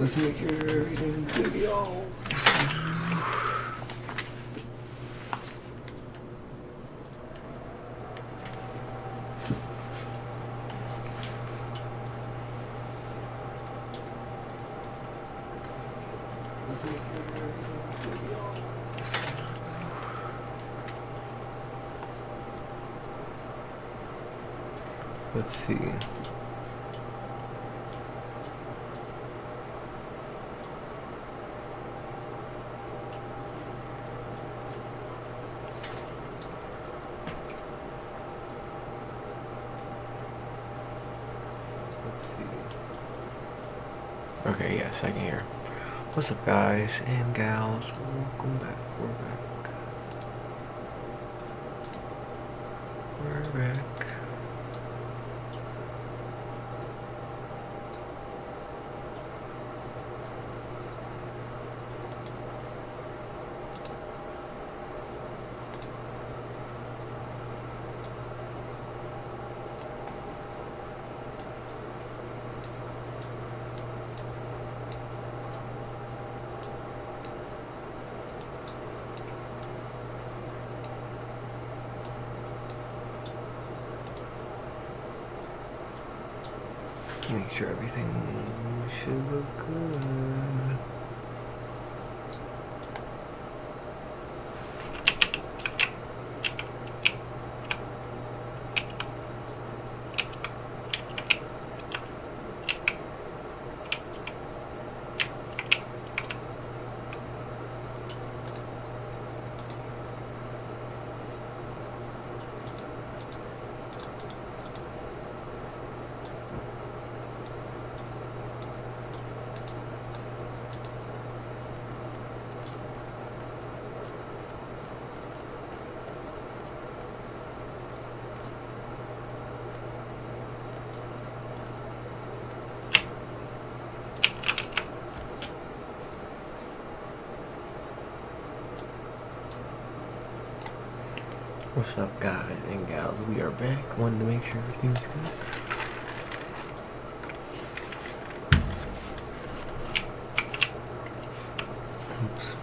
Let's make sure everything's good, y'all. Let's make sure everything's good, y'all. Let's see. Okay, yes, I can hear. What's up, guys and gals? Welcome back. We're back. Make sure everything should look good. What's up, guys and gals? We are back. Wanted to make sure everything's good. Oops.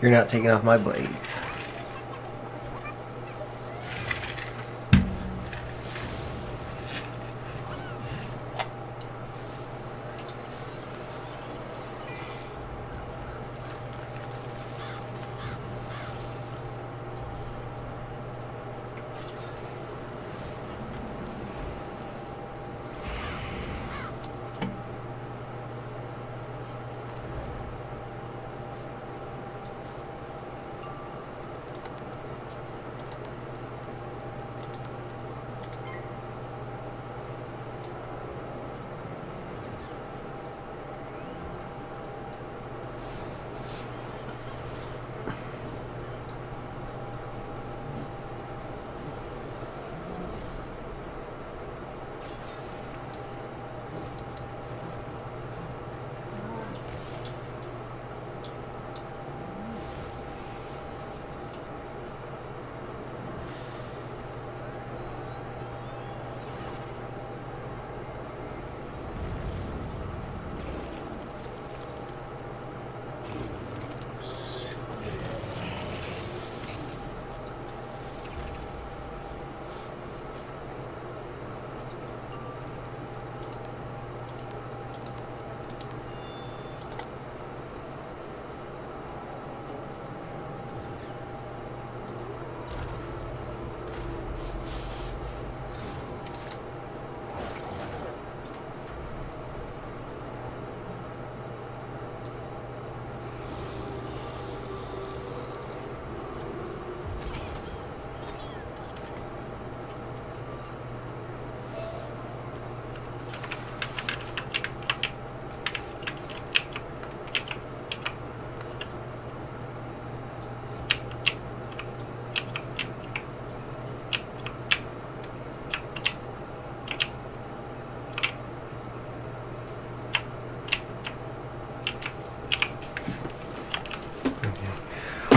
You're not taking off my blades.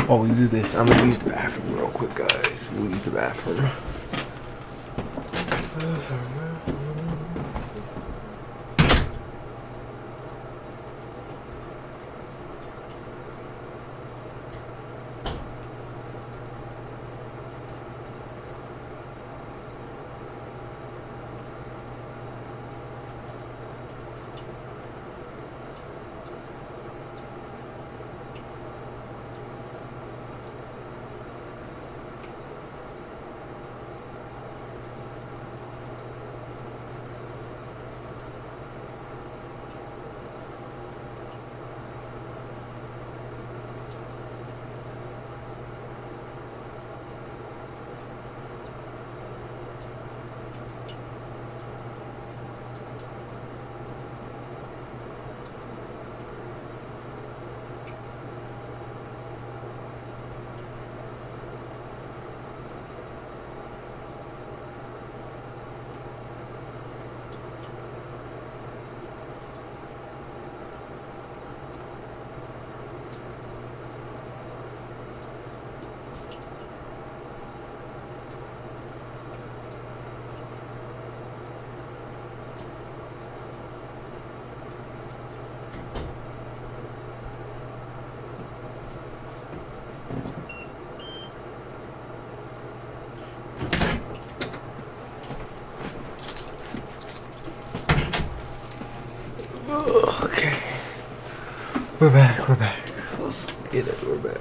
While we do this, I'm gonna use the bathroom real quick, guys. We'll use the bathroom. Okay. We're back. Let's get it, we're back.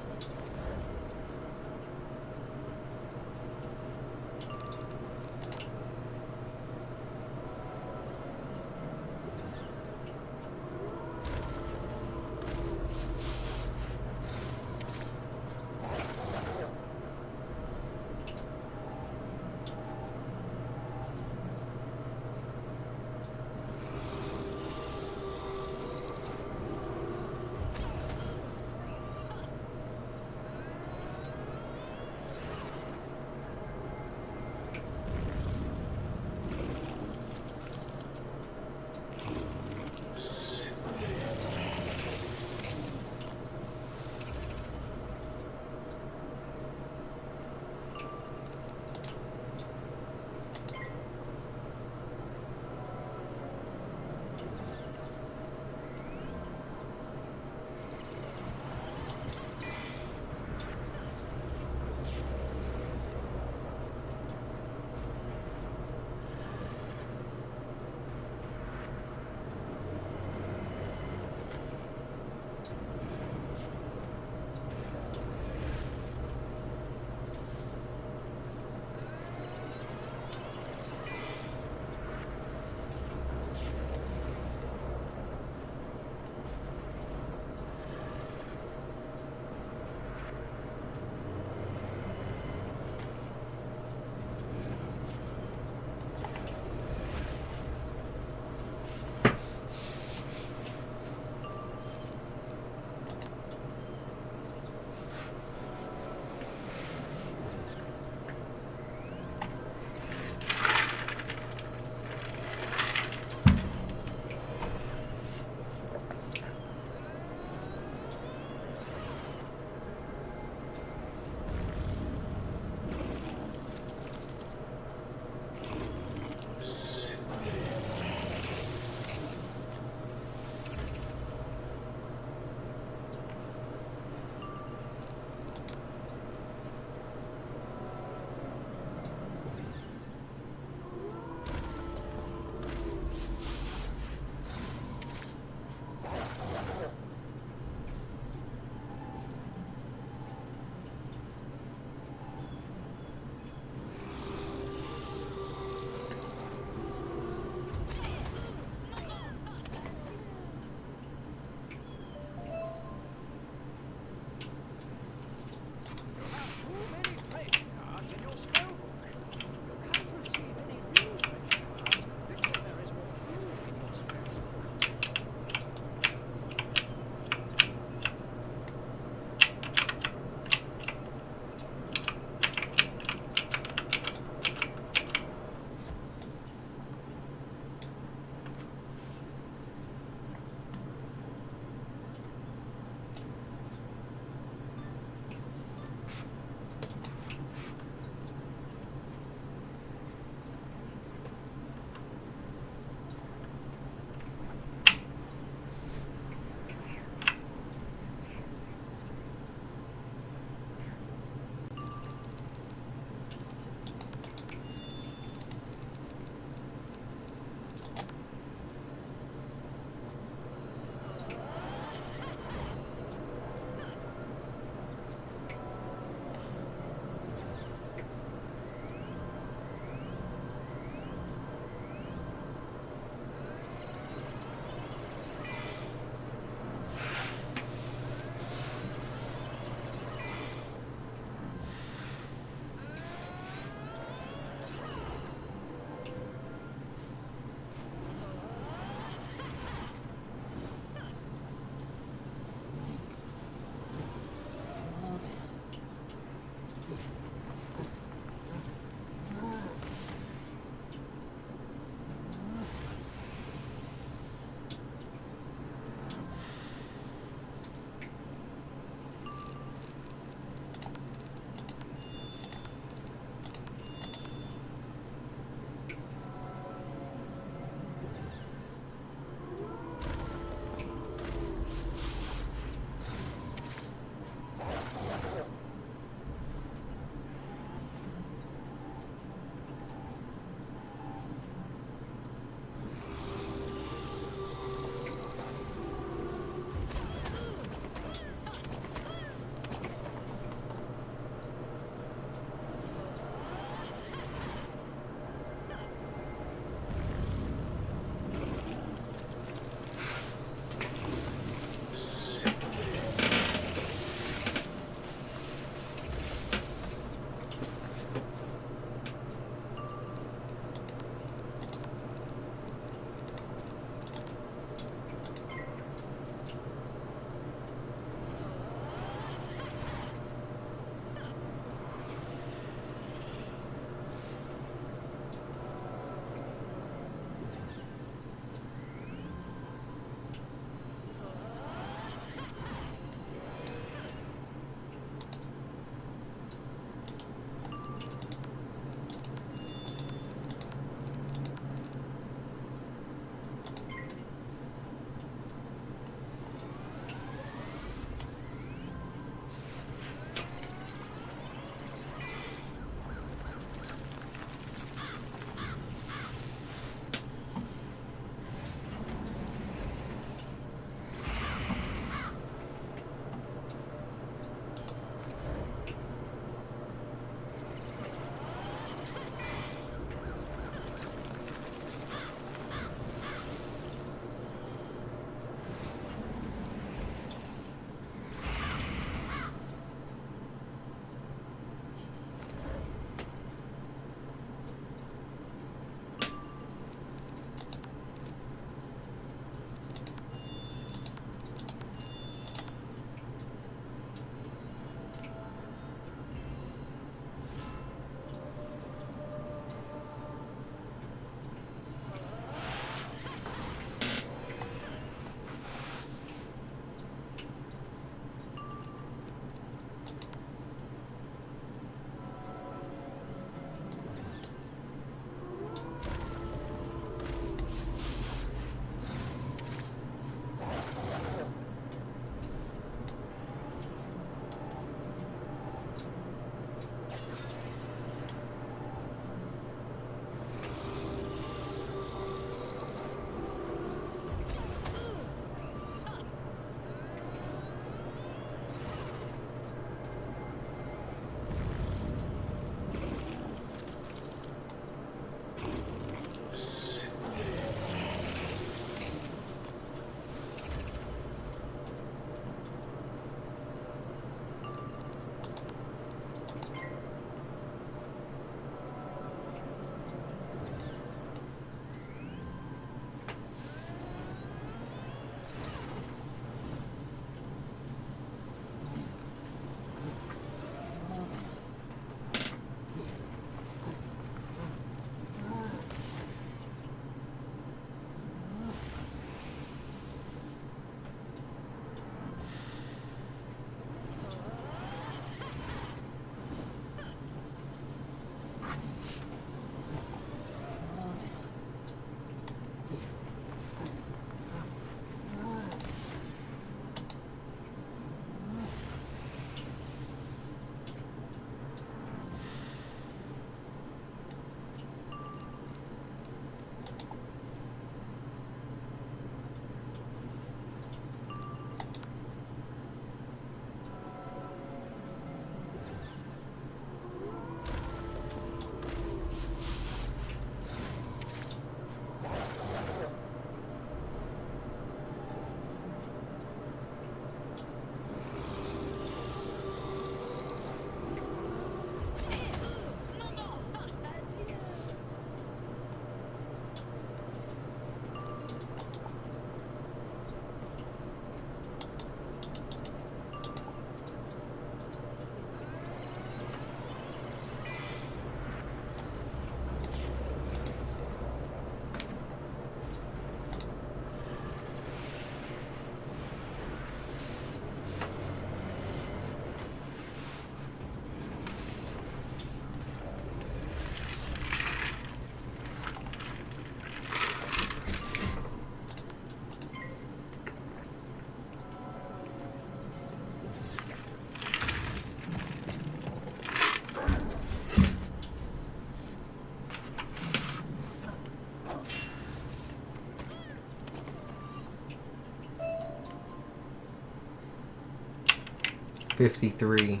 53.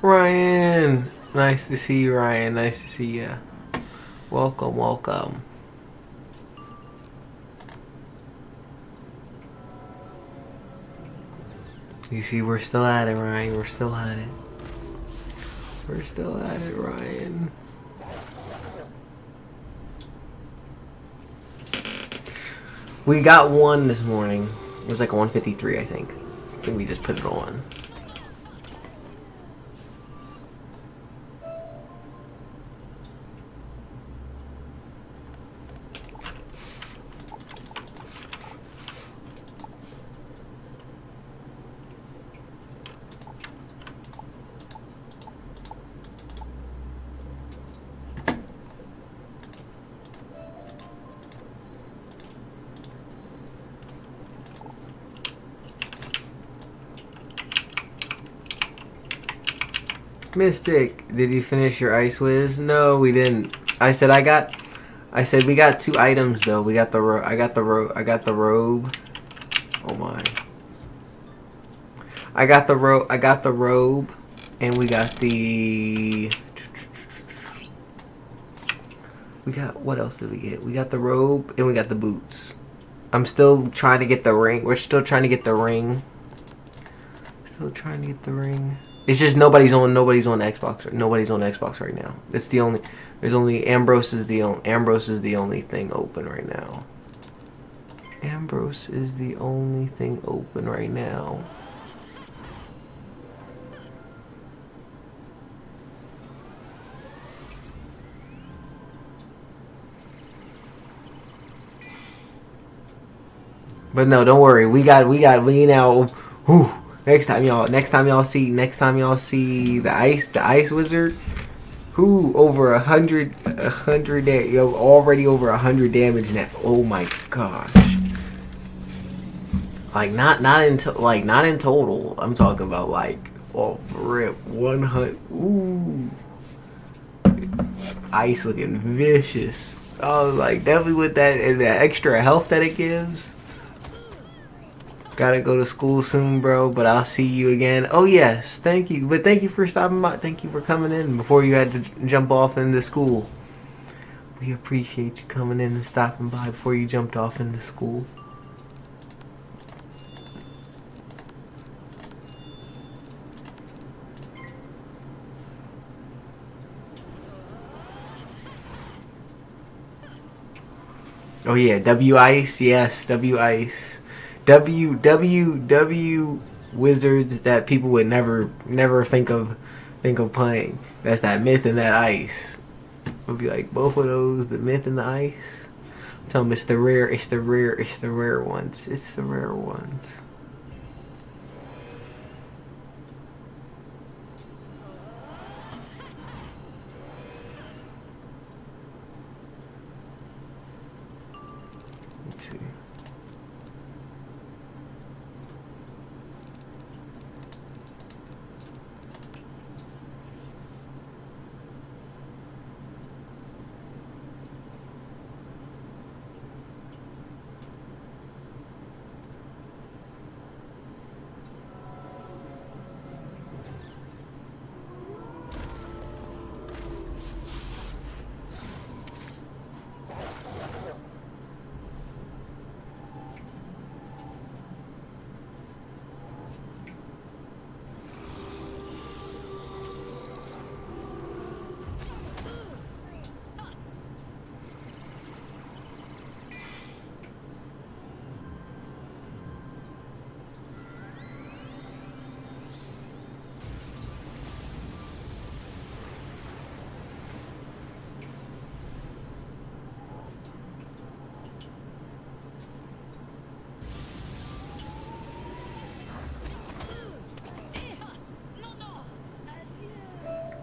Ryan, nice to see you, Ryan. Nice to see you. Welcome, welcome. You see, we're still at it, Ryan. We're still at it. We're still at it, Ryan. We got one this morning. It was like a 153, I think. I think we just put it on. Mystic, did you finish your Ice Whiz? No, we didn't. I said we got 2 items though. We got the I got the robe. Oh my. I got the robe and we got the what else did we get? We got the robe and we got the boots. I'm still trying to get the ring. We're still trying to get the ring. Still trying to get the ring. It's just nobody's on Xbox. Nobody's on Xbox right now. It's the only. There's only Ambrose is the only thing open right now. Ambrose is the only thing open right now. But no, don't worry. We now. Whew, next time y'all see the ice wizard, who over 100 already over 100 damage now. Oh my gosh. Like not in total. I'm talking about like off rip 100. Ooh. Ice looking vicious. Oh, like definitely with that and the extra health that it gives. Gotta go to school soon, bro, but I'll see you again. Oh, yes, thank you. But thank you for stopping by. Thank you for coming in before you had to jump off into school. We appreciate you coming in and stopping by before you jumped off into school. Oh, yeah, W-Ice. Yes, W-Ice. W wizards that people would never think of playing. That's that myth and that ice. Would be like both of those, the myth and the ice. Tell them it's the rare ones. It's the rare ones. Let's see.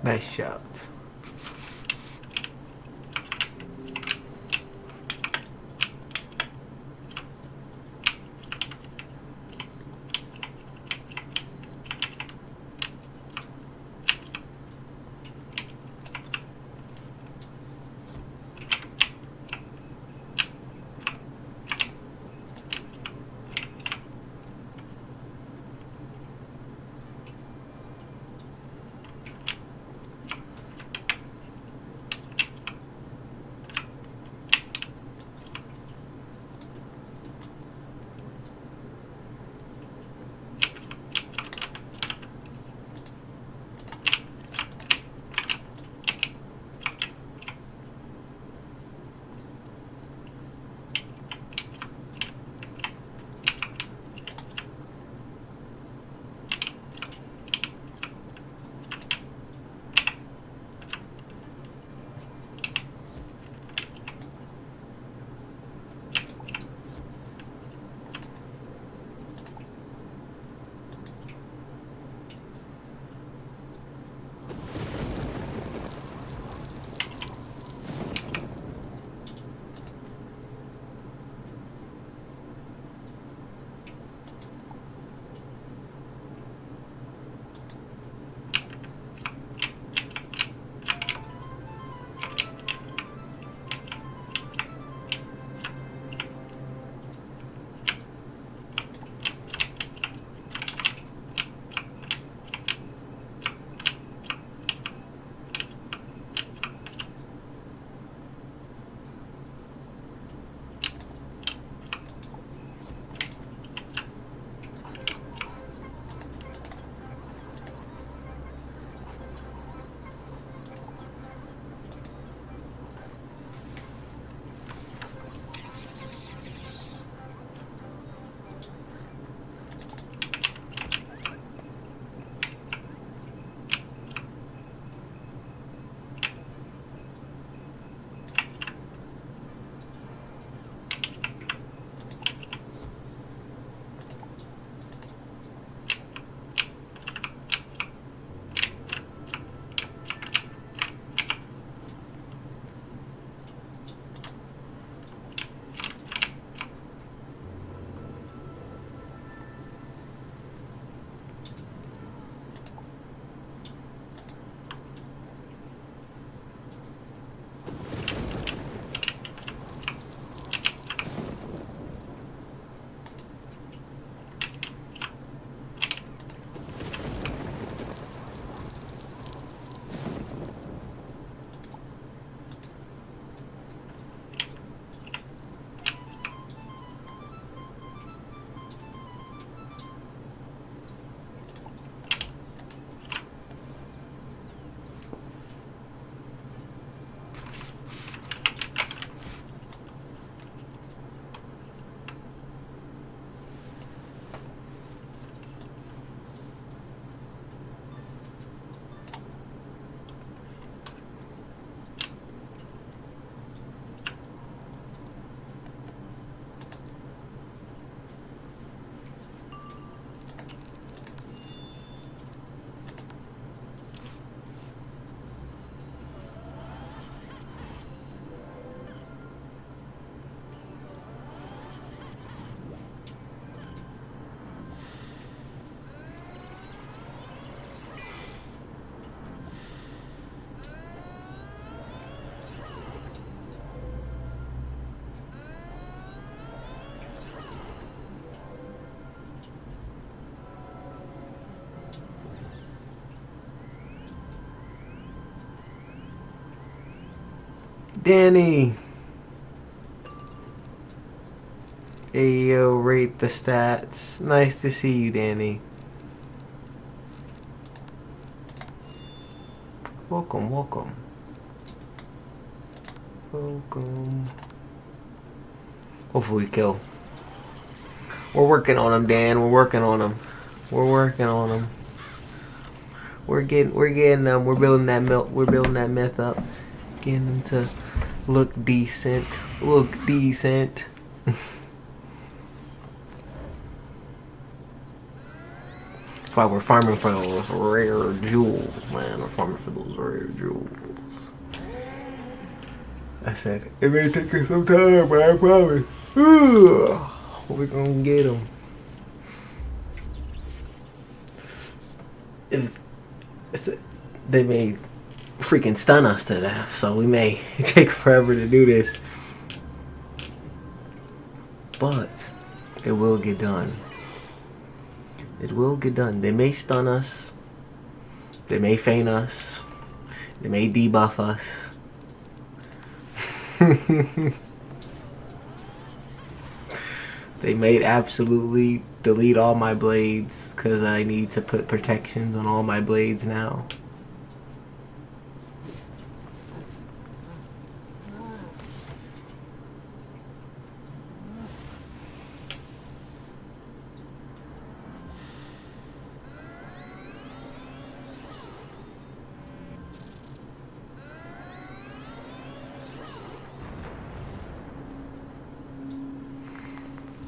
Nice shot. Danny. Ayo, rate the stats. Nice to see you, Danny. Welcome, welcome. Welcome. Hopefully we kill. We're working on him, Dan. We're working on him. We're working on him. We're getting them. We're building that myth up. Getting them to look decent. Look decent. That's why we're farming for those rare jewels, man. We're farming for those rare jewels. I said, it may take us some time, but I promise. We're gonna get them. They may freaking stun us to death, so we may take forever to do this. But it will get done. It will get done. They may stun us. They may feint us. They may debuff us. They may absolutely delete all my blades because I need to put protections on all my blades now.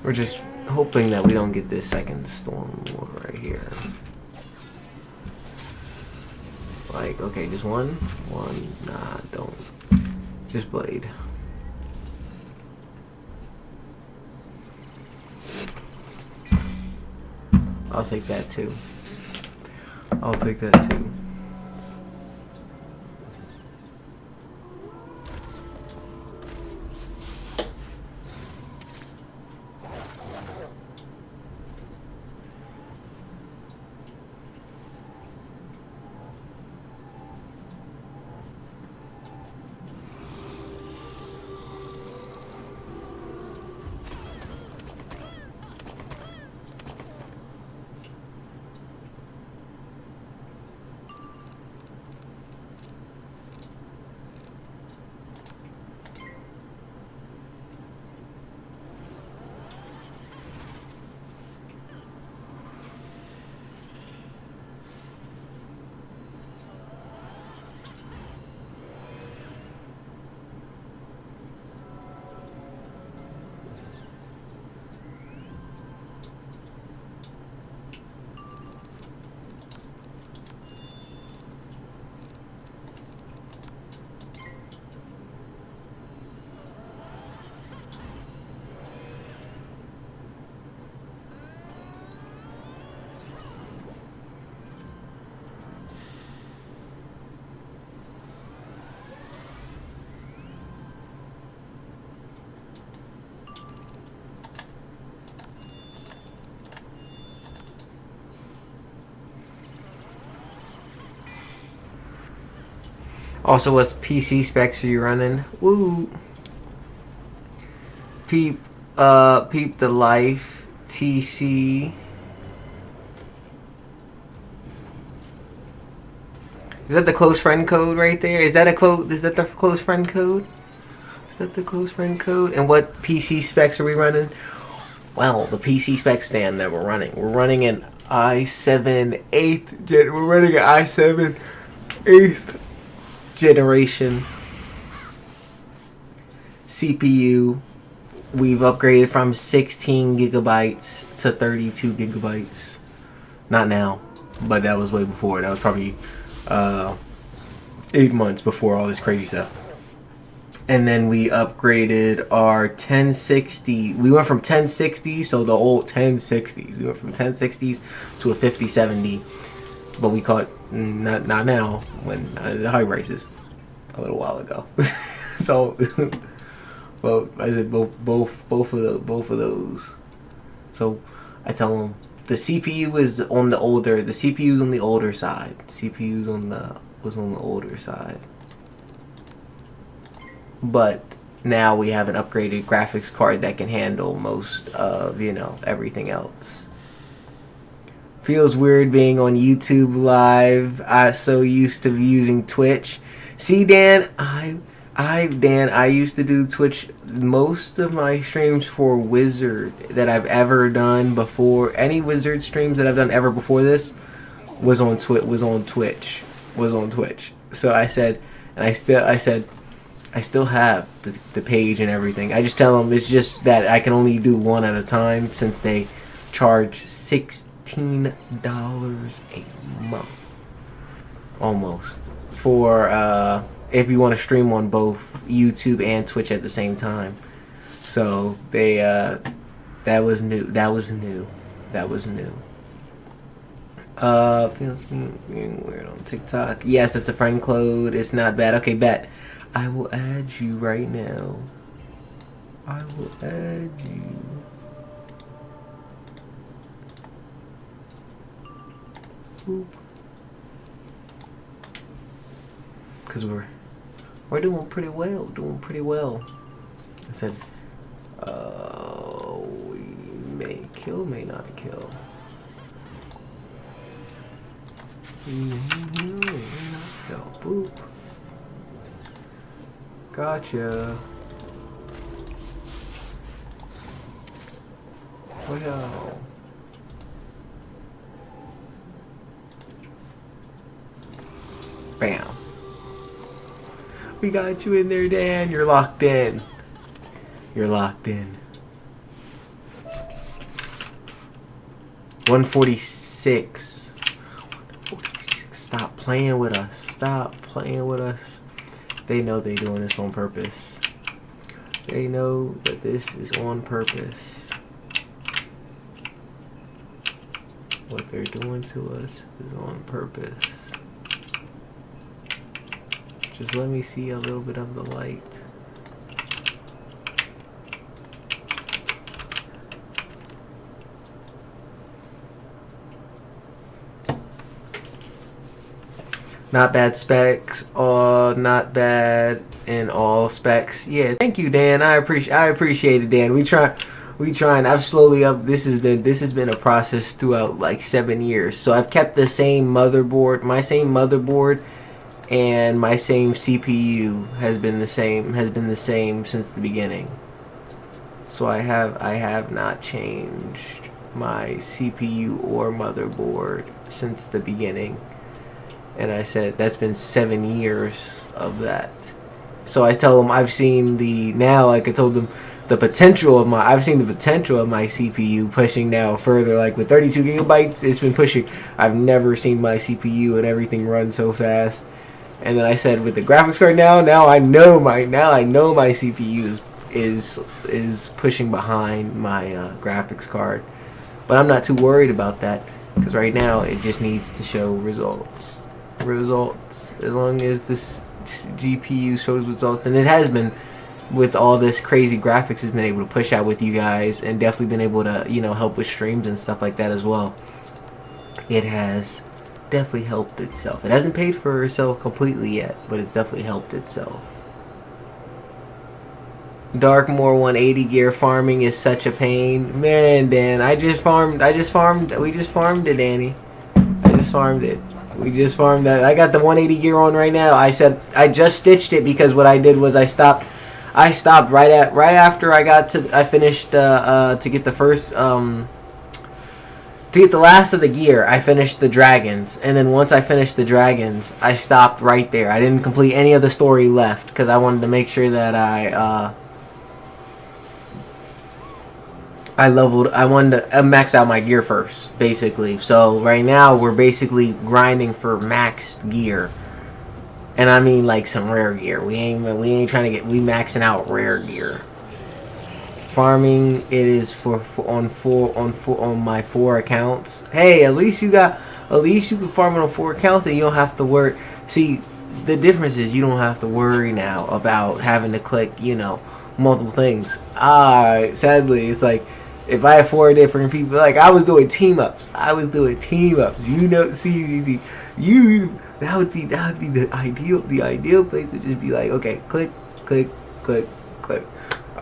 We're just hoping that we don't get this second storm right here. Like, okay, just one. Nah, don't. Just blade. I'll take that too. I'll take that too. Also, what PC specs are you running? Woo! Peep the life TC. Is that the close friend code right there? Is that a quote? Is that the close friend code? Is that the close friend code? And what PC specs are we running? Well, the PC specs stand that we're running. We're running an i7 8th gen. We're running an i7 8th generation CPU. We've upgraded from 16 gigabytes to 32 gigabytes. Not now, but that was way before. That was probably 8 months before all this crazy stuff. And then we upgraded our 1060. We went from 1060, so the old 1060s. We went from 1060s to a 5070. But we caught not now when the high rises a little while ago. So, well, I said both of those. So I tell them the CPU is on the older. The CPU's on the older side. CPU's was on the older side. but now we have an upgraded graphics card that can handle most of, you know, everything else. Feels weird being on YouTube live. I'm so used to using Twitch. See, Dan, I used to do Twitch. Most of my streams for Wizard that I've ever done before, any Wizard streams that I've done ever before this, was on Twitch. So I said, and I still have the page and everything. I just tell them it's just that I can only do one at a time since they charge $16 a month, almost, for if you want to stream on both YouTube and Twitch at the same time. So they that was new. Feels being weird on TikTok. Yes, it's a friend code. It's not bad. Okay, bet. I will add you right now. I will add you. Boop. Cause we're doing pretty well. I said, we may kill, may not kill. Boop. Gotcha. What else? Bam. We got you in there, Dan. You're locked in. 146. Stop playing with us. They know they're doing this on purpose. They know that this is on purpose. What they're doing to us is on purpose. Just let me see a little bit of the light. Not bad specs, not bad in all specs. Yeah, thank you, Dan. I appreciate it, Dan. We trying. I've slowly up. This has been a process throughout like 7 years. So I've kept the same motherboard, and my same CPU has been the same since the beginning. So I have not changed my CPU or motherboard since the beginning. And I said that's been 7 years of that. So I tell them I've seen I've seen the potential of my CPU pushing now further. Like with 32 gigabytes, it's been pushing. I've never seen my CPU and everything run so fast. And then I said with the graphics card now I know my CPU is pushing behind my graphics card. But I'm not too worried about that because right now it just needs to show results. As long as this GPU shows results, and it has been with all this crazy graphics, has been able to push out with you guys, and definitely been able to, you know, help with streams and stuff like that as well. It has definitely helped itself. It hasn't paid for itself completely yet, but it's definitely helped itself. Darkmoor 180 gear farming is such a pain, man. Dan, we just farmed it, Danny. We just farmed that. I got the 180 gear on right now. I said I just stitched it because what I did was I stopped right after I finished to get the first to get the last of the gear. I finished the dragons, and then once I finished the dragons, I stopped right there. I didn't complete any of the story left because I wanted to make sure that I wanted to max out my gear first, basically. So right now we're basically grinding for maxed gear, and I mean like some rare gear. We ain't trying to get. We maxing out rare gear. Farming it is on my 4 accounts. Hey, at least you can farm it on 4 accounts and you don't have to worry. See, the difference is you don't have to worry now about having to click, you know, multiple things. Sadly, it's like if I have 4 different people, like I was doing team ups. You know, see, that would be the ideal. The ideal place would just be like, okay, click, click, click.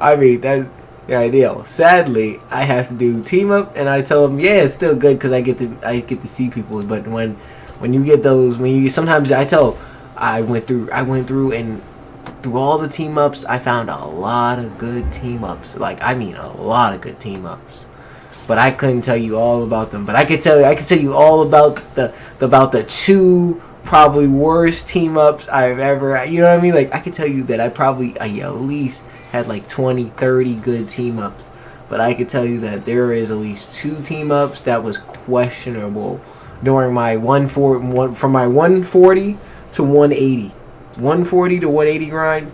I mean, that's the ideal. Sadly, I have to do team up, and I tell them, yeah, it's still good because I get to see people. But when you get those, sometimes I tell, I went through and through all the team ups, I found a lot of good team ups. Like, I mean, a lot of good team ups. But I couldn't tell you all about them. But I could tell you all about the two probably worst team ups I've ever. You know what I mean? Like, I could tell you that I at least had like 20, 30 good team ups. But I could tell you that there is at least two team ups that was questionable during my from my 140 to 180. 140 to 180 grind.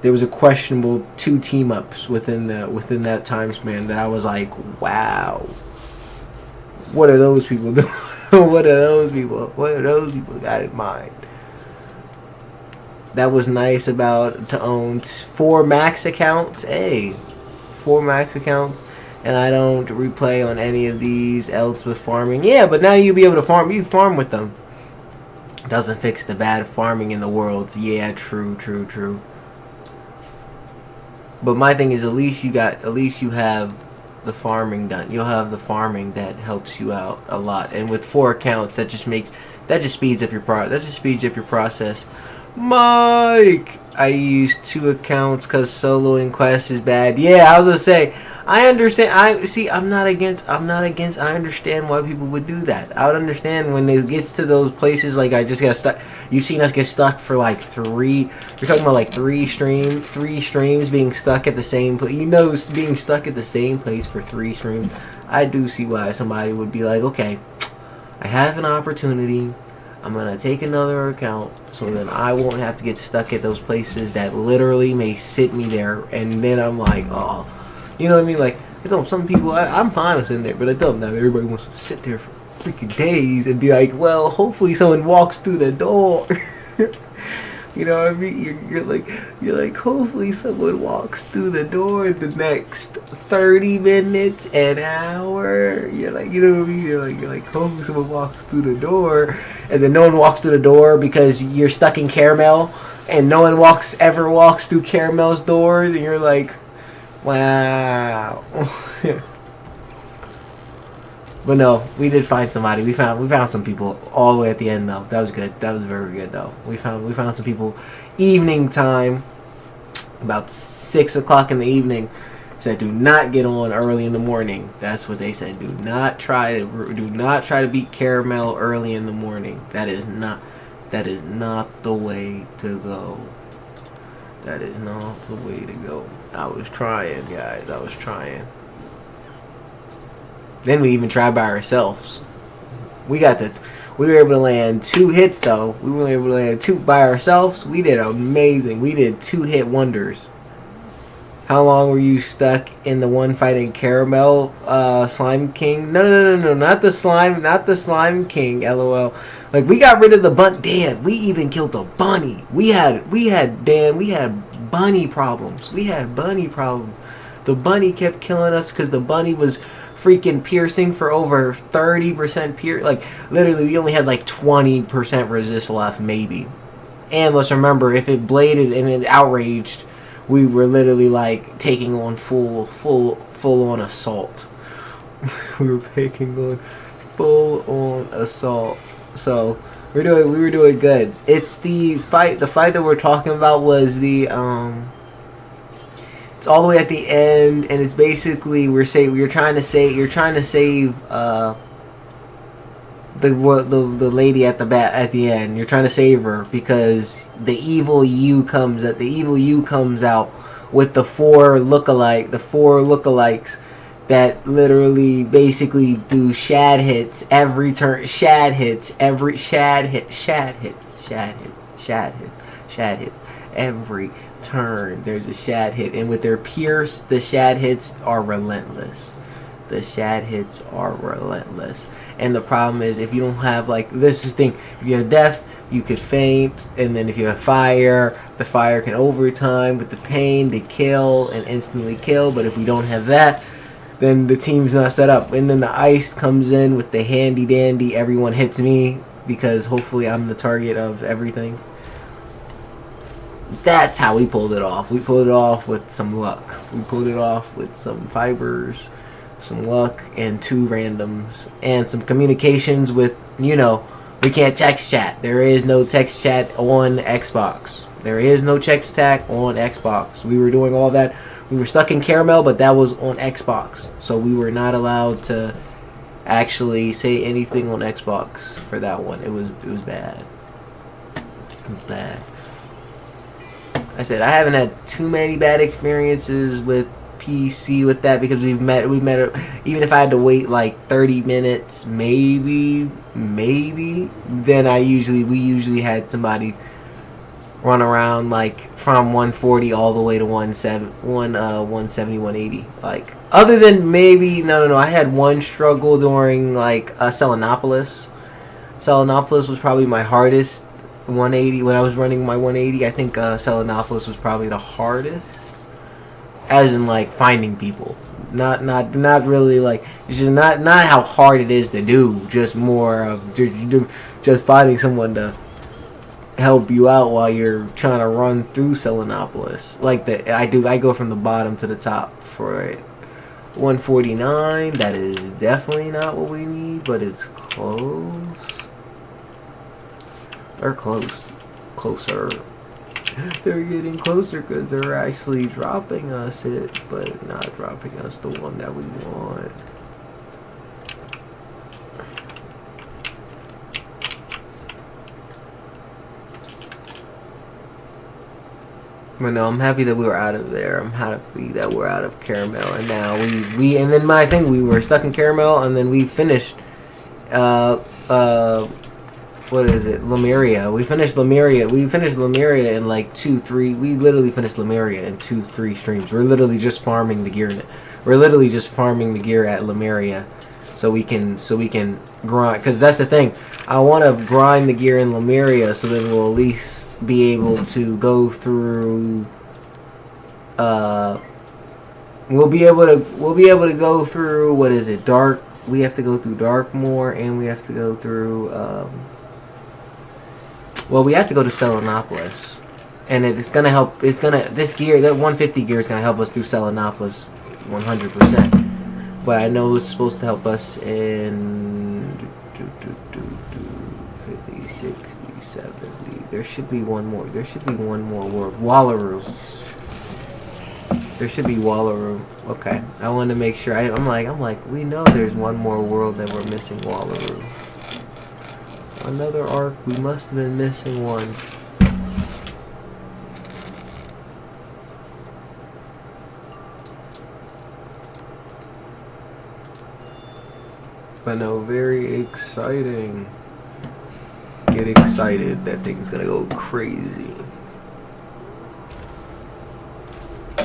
There was a questionable two team ups within that time span that I was like, wow, what are those people doing? What are those people got in mind? That was nice about to own 4 max accounts. Hey, 4 max accounts, and I don't replay on any of these else with farming. Yeah, but now you'll be able to farm. You farm with them. Doesn't fix the bad farming in the world. Yeah, true. But my thing is, at least you have the farming done. You'll have the farming that helps you out a lot. And with 4 accounts, that just speeds up your process. Mike, I use 2 accounts because soloing quests is bad. Yeah, I was gonna say, I understand. I'm not against. I understand why people would do that. I would understand when it gets to those places like I just got stuck. You've seen us get stuck for like 3. You're talking about like 3 streams being stuck at the same place. You know, being stuck at the same place for 3 streams. I do see why somebody would be like, okay, I have an opportunity. I'm going to take another account so then I won't have to get stuck at those places that literally may sit me there. And then I'm like, oh, you know what I mean? Like, I tell them, some people, I'm fine with sitting there, but I tell them, not everybody wants to sit there for freaking days and be like, well, hopefully someone walks through the door. You know what I mean? You're like, hopefully someone walks through the door in the next 30 minutes, an hour. You're like, you know what I mean? You're like, hopefully someone walks through the door, and then no one walks through the door because you're stuck in Caramel, and no one ever walks through Caramel's doors, and you're like, wow. But no, we did find somebody. We found some people all the way at the end though. That was good. That was very good though. We found some people. Evening time, about 6 o'clock in the evening. Said do not get on early in the morning. That's what they said. Do not try to beat Caramel early in the morning. That is not the way to go. That is not the way to go. I was trying, guys. I was trying. Then we even tried by ourselves. We were able to land 2 hits though. We were able to land 2 by ourselves. We did amazing. We did 2-hit wonders. How long were you stuck in the one fighting Caramel Slime King? No, not the Slime King, LOL. Like, we got rid of the Dan, we even killed the bunny. We had bunny problems. The bunny kept killing us because the bunny was freaking piercing for over 30% like literally we only had like 20% resist left maybe. And let's remember, if it bladed and it outraged, we were literally like taking on full on assault. We were taking on full on assault. So we were doing good. It's the fight that we're talking about was the it's all the way at the end, and it's basically you're trying to save the lady at the end. You're trying to save her because the evil you comes out with the 4 lookalikes that literally basically do shad hits every turn. Shad hits every turn. There's a shad hit, and with their pierce, the shad hits are relentless. And the problem is, if you don't have, like, this is the thing, if you have death, you could faint, and then if you have fire, the fire can overtime with the pain to kill and instantly kill. But if we don't have that, then the team's not set up. And then the ice comes in with the handy dandy, everyone hits me because hopefully I'm the target of everything. That's how we pulled it off. We pulled it off with some luck. We pulled it off with some fibers, some luck, and 2 randoms, and some communications with, you know, we can't text chat. There is no text chat on Xbox. There is no text chat on Xbox. We were doing all that. We were stuck in caramel, but that was on Xbox. So we were not allowed to actually say anything on Xbox for that one. It was bad. It was bad. I said I haven't had too many bad experiences with PC with that, because we met even if I had to wait like 30 minutes, maybe then we usually had somebody run around like from 140 all the way to 170, 180. Like, other than maybe no, I had one struggle during like Selenopolis. Selenopolis was probably my hardest 180 when I was running my 180. I think Selenopolis was probably the hardest, as in like finding people. Not really like, it's just not how hard it is to do, just more of just finding someone to help you out while you're trying to run through Selenopolis. Like I go from the bottom to the top for it. 149, that is definitely not what we need, but it's close. They're closer. They're getting closer because they're actually dropping us it, but not dropping us the one that we want. But no, I'm happy that we were out of there. I'm happy that we're out of caramel, and now we and then my thing, we were stuck in caramel, and then we finished what is it? Lemuria. We finished Lemuria. In like 2-3. We literally finished Lemuria in 2-3 streams. We're literally just farming the gear at Lemuria, so we can grind. Because that's the thing. I want to grind the gear in Lemuria, so then we'll at least be able to go through. We'll be able to go through, what is it? Dark. We have to go through Darkmoor, and we have to go through. Well, we have to go to Selenopolis, and it's gonna help. This gear, that 150 gear, is gonna help us through Selenopolis, 100%. But I know it's supposed to help us in 50, 60, 70. There should be one more. There should be one more world. Wallaroo. There should be Wallaroo. Okay, I want to make sure. I'm like, we know there's one more world that we're missing. Wallaroo. Another arc. We must have been missing one. But no, very exciting. Get excited. That thing's gonna go crazy.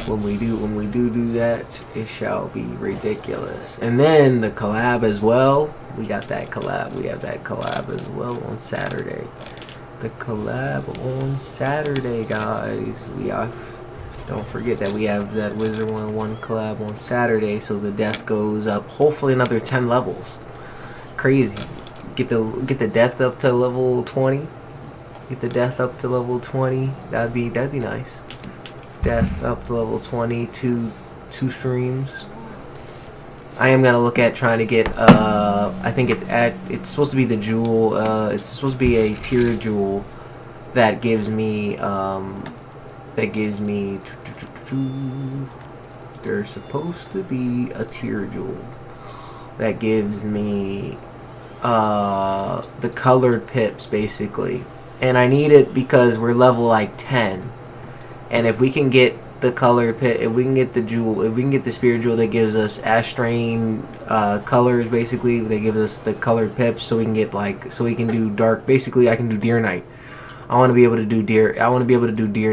When we do that, it shall be ridiculous. And then the collab as well. We got that collab. We have that collab as well on Saturday. The collab on Saturday, guys. Don't forget that we have that Wizard 101 collab on Saturday. So the death goes up. Hopefully another 10 levels. Crazy. Get the death up to level 20. Get the death up to level 20. That'd be nice. Death up to level 20, two streams. I am gonna look at trying to get I think it's supposed to be the jewel, it's supposed to be a tier jewel that gives me there's supposed to be a tier jewel that gives me the colored pips, basically. And I need it because we're level like 10. And if we can get the colored pit, if we can get the jewel, if we can get the spirit jewel that gives us Astrain colors, basically, they give us the colored pips, so we can get so we can do dark. Basically, I can do Deer Knight. I want to be able to do Deer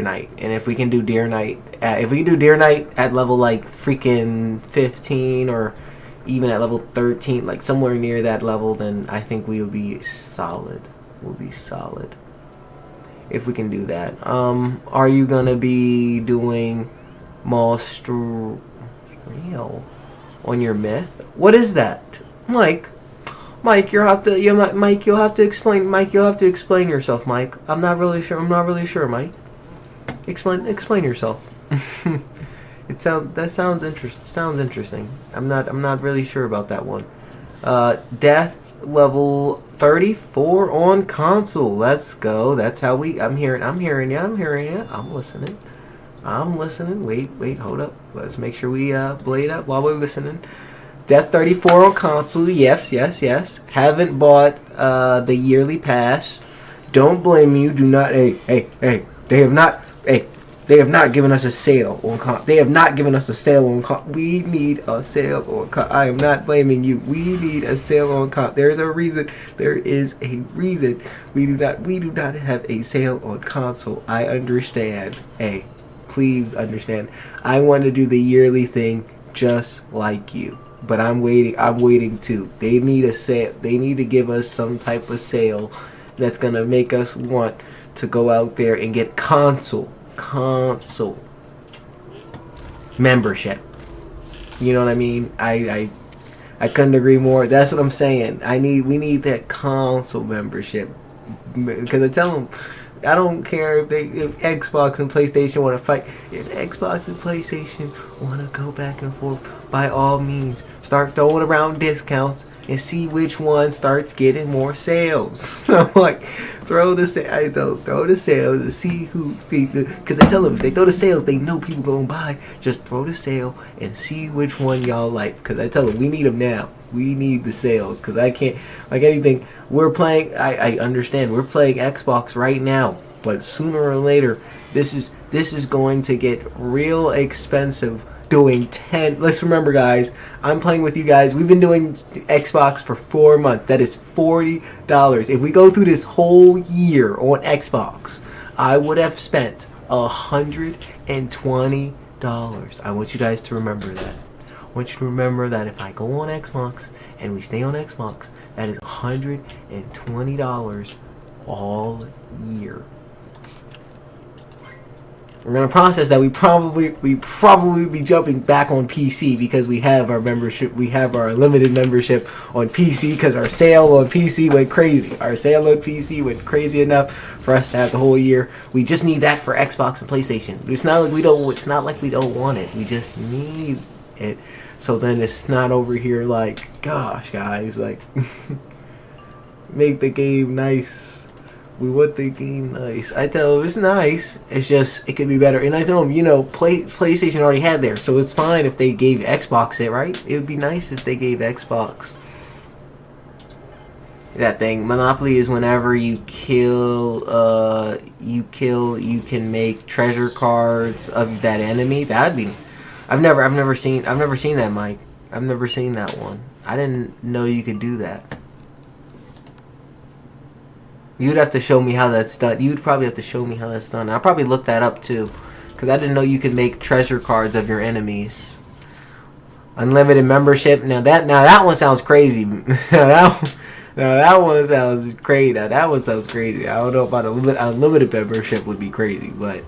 Knight, and if we can do Deer Knight, at level like freaking 15 or even at level 13, like somewhere near that level, then I think we will be solid. We'll be solid. If we can do that. Are you gonna be doing Maelstrom on your myth? What is that, Mike? Mike, you'll have to explain. Mike, you'll have to explain yourself, Mike. I'm not really sure. Mike. Explain yourself. Sounds interesting. I'm not really sure about that one. Death level 34 on console. Let's go. That's how we. I'm hearing you. I'm listening. Wait, hold up. Let's make sure we blade up while we're listening. Death 34 on console. Yes. Haven't bought the yearly pass. Don't blame you. Do not. Hey. They have not. Hey. They have not given us a sale on They have not given us a sale on We need a sale on I am not blaming you. We need a sale on There is a reason. There is a reason. We do not have a sale on console. I understand. Hey, please understand. I want to do the yearly thing just like you. But I'm waiting too. They need a sale. They need to give us some type of sale that's gonna make us want to go out there and get console membership. You know what I mean? I couldn't agree more. That's what I'm saying. We need that console membership, because I tell them, I don't care if Xbox and PlayStation want to fight. If Xbox and PlayStation want to go back and forth, by all means, start throwing around discounts and see which one starts getting more sales. I'm like, throw the sales and see who. Because I tell them, if they throw the sales, they know people gonna buy. Just throw the sale and see which one y'all like. Because I tell them, we need them now. We need the sales. Because I can't, like anything, we're playing, I understand, we're playing Xbox right now. But sooner or later, this is going to get real expensive. Doing 10. Let's remember, guys, I'm playing with you guys. We've been doing Xbox for 4 months. That is $40. If we go through this whole year on Xbox, I would have spent $120. I want you guys to remember that. I want you to remember that if I go on Xbox and we stay on Xbox, that is $120 all year. We're gonna process that. We probably be jumping back on PC because we have our membership. We have our limited membership on PC because our sale on PC went crazy. Our sale on PC went crazy enough for us to have the whole year. We just need that for Xbox and PlayStation. It's not like we don't. It's not like we don't want it. We just need it. So then it's not over here like, gosh, guys, like make the game nice. We want the game nice. I tell them it's nice. It's just it could be better. And I tell them, PlayStation already had theirs, so it's fine if they gave Xbox it, right? It would be nice if they gave Xbox that thing. Monopoly is whenever you can make treasure cards of that enemy. That'd be. I've never seen that, Mike. I've never seen that one. I didn't know you could do that. You'd have to show me how that's done. You'd probably have to show me how that's done. I'll probably look that up too, because I didn't know you could make treasure cards of your enemies. Unlimited membership. Now that one sounds crazy. Now that one sounds crazy. That one sounds crazy. I don't know about unlimited membership would be crazy, but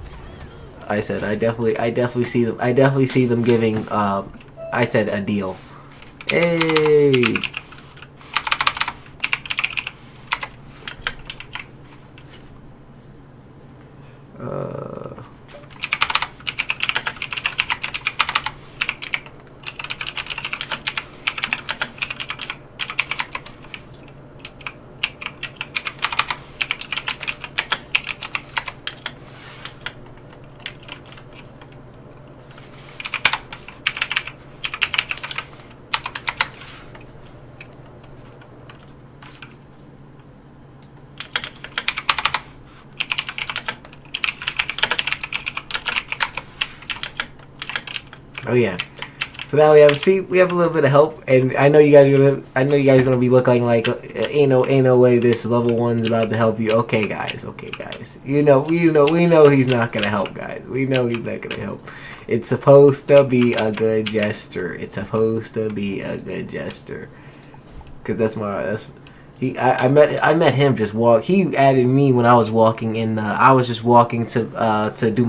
I definitely see them. I definitely see them giving. I said a deal. Hey. Oh yeah. So now we have a little bit of help, and I know you guys are gonna be looking like ain't no way this level 1's about to help you. Okay guys. We know he's not gonna help, guys. We know he's not gonna help. It's supposed to be a good gesture. Cause I met him just walk. He added me when I was walking in. I was just walking to do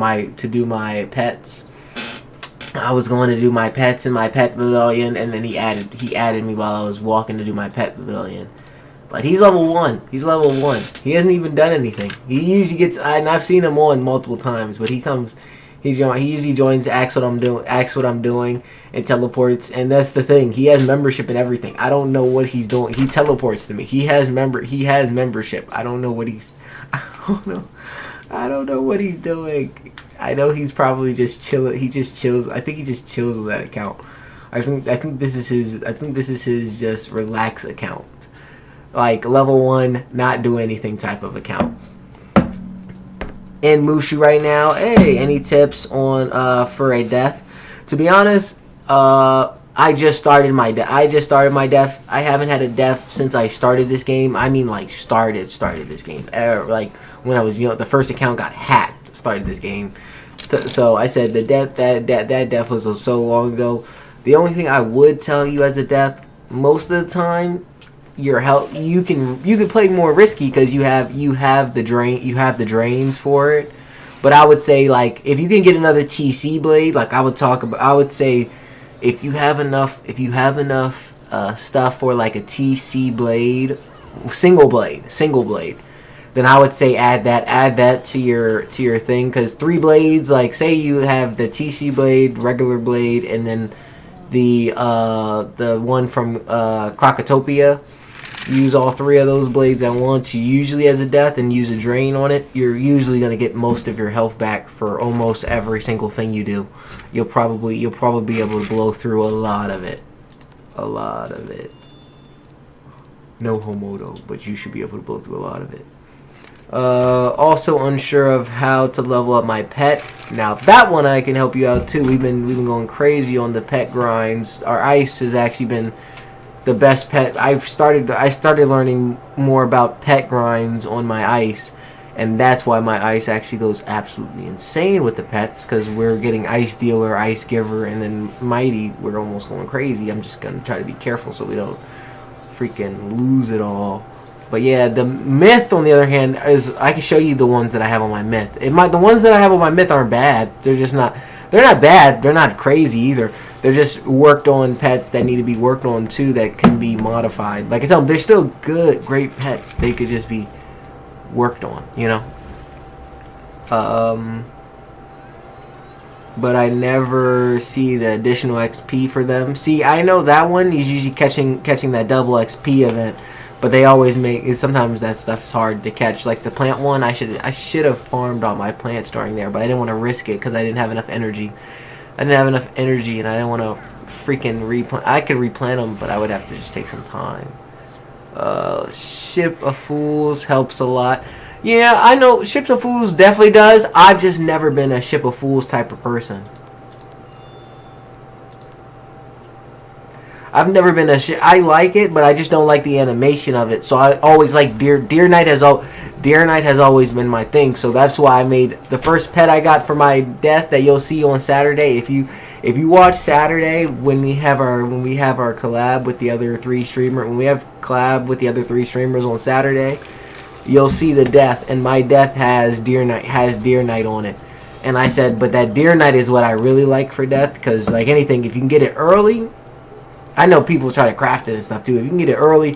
my pets. I was going to do my pets in my pet pavilion, and then he added me while I was walking to do my pet pavilion. But he's level 1. He's level 1. He hasn't even done anything. He usually gets, and I've seen him on multiple times, but he usually joins, asks what I'm doing, and teleports. And that's the thing. He has membership and everything. I don't know what he's doing. He teleports to me. He has membership. I don't know what he's. I don't know what he's doing. I know he's probably just chilling. He just chills. I think he just chills on that account. I think this is his just relax account. Like level 1, not do anything type of account. In Mushu right now, hey, any tips on for a death? To be honest, I just started my death. I haven't had a death since I started this game. I mean, like started this game. Like when I was young, the first account got hacked. Started this game. So I said the death that death was so long ago. The only thing I would tell you as a death, most of the time, your health you can play more risky because you have the drains for it. But I would say, like, if you can get another TC blade, like I would say if you have enough stuff for like a TC blade, single blade, then I would say add that to your thing, because 3 blades, like say you have the TC blade, regular blade, and then the one from Crocotopia. Use all 3 of those blades at once. You usually, as a death, and use a drain on it, you're usually gonna get most of your health back for almost every single thing you do. You'll probably be able to blow through a lot of it. No homo though, but you should be able to blow through a lot of it. Also unsure of how to level up my pet. Now that one I can help you out too. We've been going crazy on the pet grinds. Our ice has actually been the best pet. I started learning more about pet grinds on my ice, and that's why my ice actually goes absolutely insane with the pets, because we're getting ice dealer, ice giver, and then mighty. We're almost going crazy. I'm just gonna try to be careful so we don't freaking lose it all. But yeah, the myth on the other hand is, I can show you the ones that I have on my myth. The ones that I have on my myth aren't bad. They're not bad. They're not crazy either. They're just worked on pets that need to be worked on too, that can be modified. Like I tell them, they're still great pets. They could just be worked on, you know. But I never see the additional XP for them. See, I know that one is usually catching that double XP event, but they always make it. Sometimes that stuff is hard to catch. Like the plant one, I should have farmed all my plants during there, but I didn't want to risk it because I didn't have enough energy. And I didn't want to freaking replant. I could replant them, but I would have to just take some time. Ship of Fools helps a lot. Yeah, I know Ships of Fools definitely does. I've just never been a Ship of Fools type of person. I've never been I like it, but I just don't like the animation of it. So I always like Deer Knight has always been my thing. So that's why I made the first pet I got for my death that you'll see on Saturday. If you watch Saturday when we have our collab with the other 3 streamers, when we have collab with the other 3 streamers on Saturday, you'll see the death, and my death has Deer Knight on it. And I said, but that Deer Knight is what I really like for death, because like anything, if you can get it early. I know people try to craft it and stuff too. If you can get it early,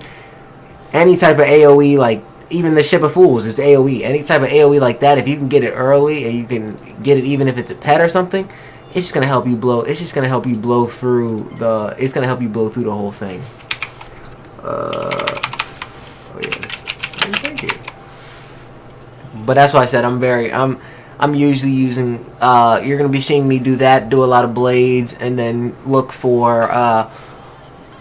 any type of AoE, like even the Ship of Fools is AoE. Any type of AoE like that, if you can get it early and you can get it even if it's a pet or something, it's just gonna help you blow. It's just gonna help you blow through the. It's gonna help you blow through the whole thing. Oh yes, thank you. But that's why I said I'm usually using. You're gonna be seeing me do that. Do a lot of blades and then look for.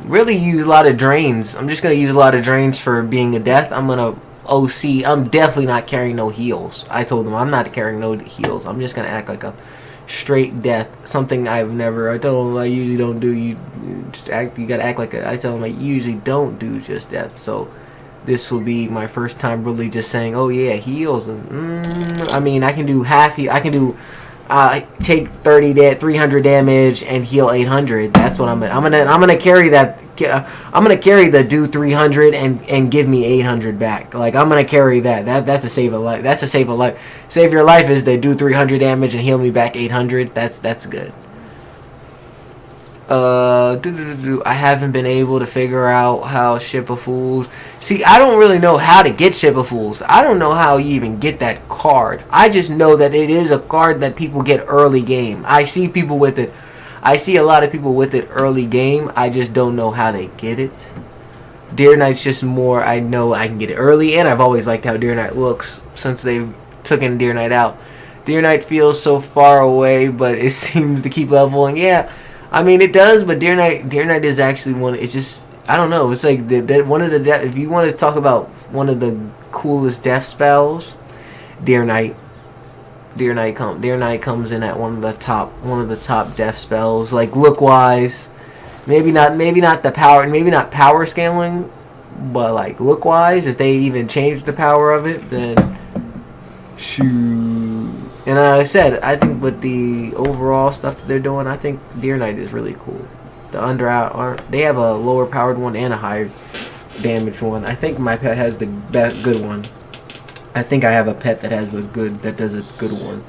Really use a lot of drains. I'm just going to use a lot of drains for being a death. I'm going to OC. I'm definitely not carrying no heals. I told them I'm not carrying no heals. I'm just going to act like a straight death. Something I told them I usually don't do. You got to act like I tell them I usually don't do just death. So this will be my first time really just saying, oh yeah, heals. And I mean, I can do half heal. I can do take 300 damage and heal 800. That's what I'm gonna carry that. I'm gonna carry the do 300 and give me 800 back. Like I'm gonna carry that. That's a save of life. That's a save of life. Save your life is the do 300 damage and heal me back 800. That's good. I haven't been able to figure out how Ship of Fools. See, I don't really know how to get Ship of Fools. I don't know how you even get that card. I just know that it is a card that people get early game. I see people with it. I see a lot of people with it early game. I just don't know how they get it. Deer Knight's just more, I know I can get it early, and I've always liked how Deer Knight looks since they've taken Deer Knight out. Deer Knight feels so far away, but it seems to keep leveling. Yeah. I mean, it does, but Deer Knight is actually one. It's just, I don't know. It's like one of the if you want to talk about one of the coolest death spells, Deer Knight comes in at one of the top death spells. Like look wise, maybe not the power, maybe not power scaling, but like look wise, if they even change the power of it, then shoot. And I said, I think with the overall stuff that they're doing, I think Deer Knight is really cool. The they have a lower powered one and a higher damaged one. I think my pet has the good one. I think I have a pet that does a good one,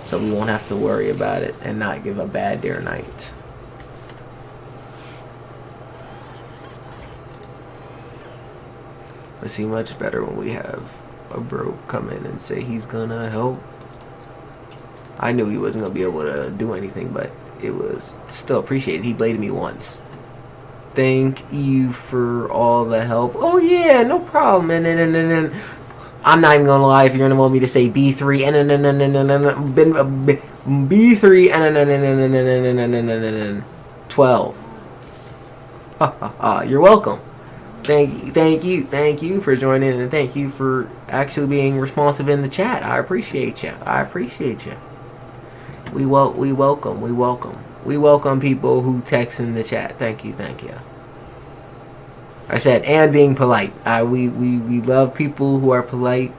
so we won't have to worry about it and not give a bad Deer Knight. Let's see, much better when we have a bro come in and say he's gonna help. I knew he wasn't going to be able to do anything, but it was still appreciated. He bladed me once. Thank you for all the help. Oh, yeah, no problem. And I'm not even going to lie if you're going to want me to say B3 and B3 and 12. You're welcome. Thank you for joining, and thank you for actually being responsive in the chat. I appreciate you. We welcome people who text in the chat. Thank you. I said, and being polite. We love people who are polite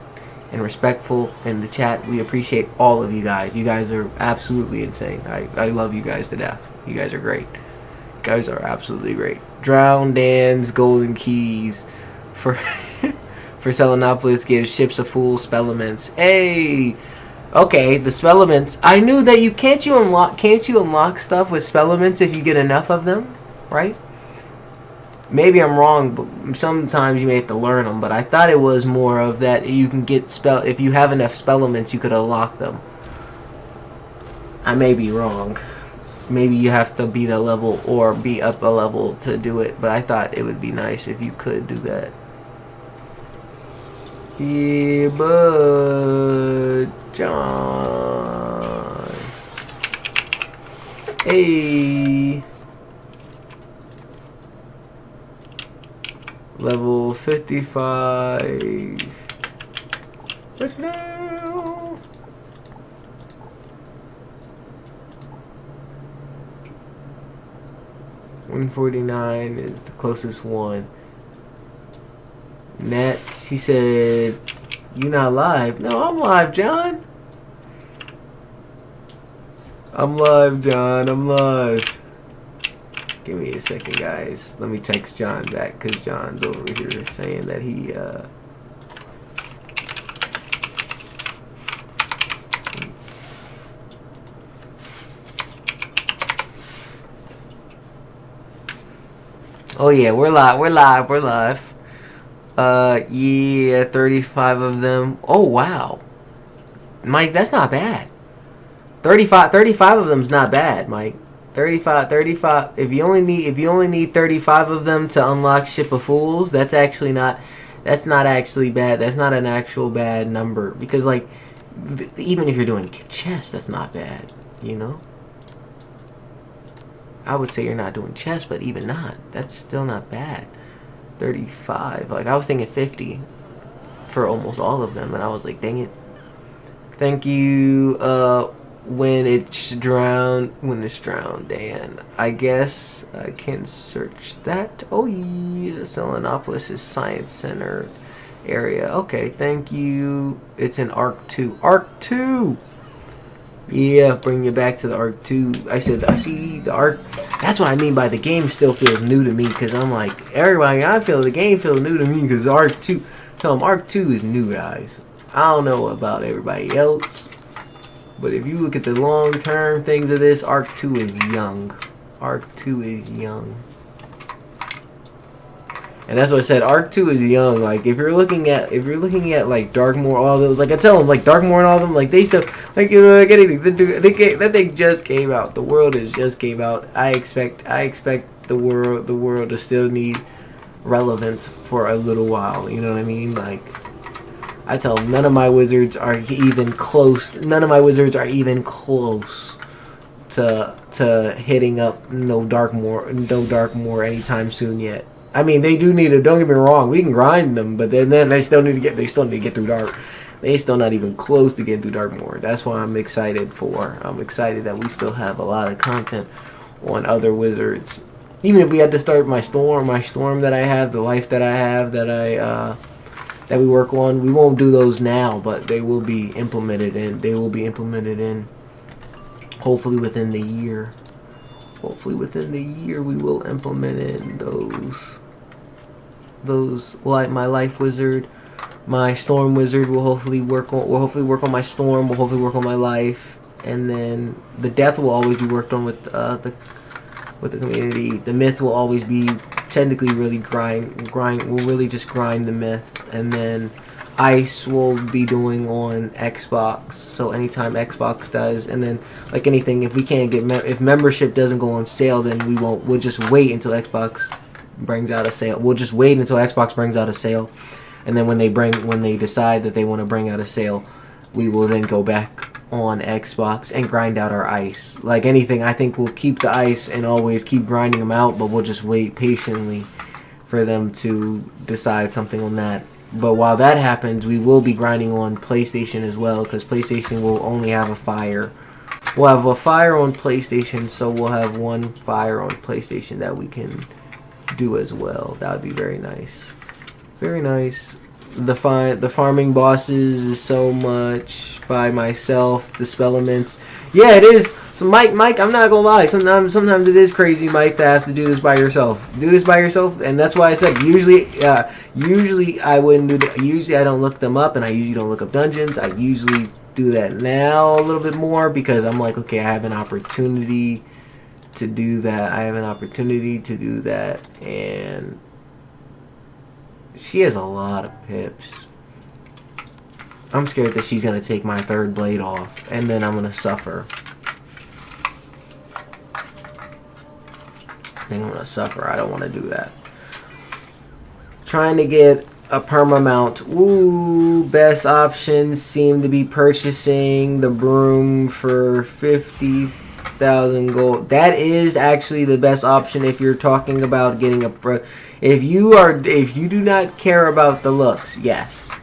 and respectful in the chat. We appreciate all of you guys. You guys are absolutely insane. I love you guys to death. You guys are great. You guys are absolutely great. Drown Dan's golden keys for Selenopolis gives Ships of Fools spellaments. Hey. Okay, the spellaments. I knew that can't you unlock stuff with spellaments if you get enough of them, right? Maybe I'm wrong, but sometimes you may have to learn them. But I thought it was more of that you can get if you have enough spellaments, you could unlock them. I may be wrong. Maybe you have to be the level or be up a level to do it. But I thought it would be nice if you could do that. Yeah, but John. Hey. Level 55. What now? $149 is the closest one. Nets, he said, "You not live?" No, I'm live, John. I'm live, John. I'm live. Give me a second, guys. Let me text John back, because John's over here saying that he, Oh, yeah, we're live. Yeah, 35 of them. Oh, wow. Mike, that's not bad. 35 of them's not bad, Mike. 35. If you only need 35 of them to unlock Ship of Fools, that's not actually bad. That's not an actual bad number, because like even if you're doing chess, that's not bad, you know? I would say you're not doing chess, but even not, that's still not bad. 35. Like I was thinking 50 for almost all of them, and I was like, dang it. Thank you. When it's drowned, Dan. I guess I can search that. Oh yeah, Selenopolis is Science Center area. Okay, thank you. It's in Arc 2. Arc 2. Yeah, bring you back to the Arc 2. I see the Arc. That's what I mean by the game still feels new to me, because I'm like, everybody, I feel the game feels new to me because Arc 2. Tell them Arc 2 is new, guys. I don't know about everybody else, but if you look at the long-term things of this, Arc 2 is young. Arc 2 is young. And that's what I said. Arc 2 is young. Like if you're looking at like Darkmoor, all those, like I tell them, like Darkmoor and all of them, like they still like anything. That thing just came out. The world has just came out. I expect the world to still need relevance for a little while. You know what I mean? Like I tell them, none of my wizards are even close. None of my wizards are even close to hitting up no Darkmoor anytime soon yet. I mean, they do need to. Don't get me wrong. We can grind them, but then they still need to get. They still need to get through Dark. They still not even close to getting through Darkmoor. That's why I'm excited for. I'm excited that we still have a lot of content on other wizards. Even if we had to start my storm that I have, the life that I have, that we work on. We won't do those now, but they will be implemented in. Hopefully within the year. Hopefully within the year we will implement in those like my life wizard, my storm wizard will hopefully work on my storm, will hopefully work on my life, and then the death will always be worked on with the community. The myth will always be technically really will really just grind the myth, and then Ice will be doing on Xbox. So anytime Xbox does, and then like anything, if we can't get if membership doesn't go on sale, then we won't. We'll just wait until Xbox brings out a sale. We'll just wait until Xbox brings out a sale, and then when they decide that they want to bring out a sale, we will then go back on Xbox and grind out our Ice. Like anything, I think we'll keep the Ice and always keep grinding them out, but we'll just wait patiently for them to decide something on that. But while that happens, we will be grinding on PlayStation as well, because PlayStation will only have a fire. We'll have a fire on PlayStation, so we'll have one fire on PlayStation that we can do as well. That would be very nice. Very nice. The farming bosses is so much by myself. The spell elements, yeah, it is. So Mike, I'm not gonna lie. Sometimes it is crazy, Mike, to have to do this by yourself. And that's why I said usually I wouldn't do that. Usually I don't look them up, and I usually don't look up dungeons. I usually do that now a little bit more because I'm like, okay, I have an opportunity to do that. And she has a lot of pips. I'm scared that she's going to take my third blade off, and then I'm going to suffer. I don't want to do that. Trying to get a perma-mount. Ooh, best options seem to be purchasing the broom for 50,000 gold. That is actually the best option if you're talking about getting a... If you do not care about the looks, yes.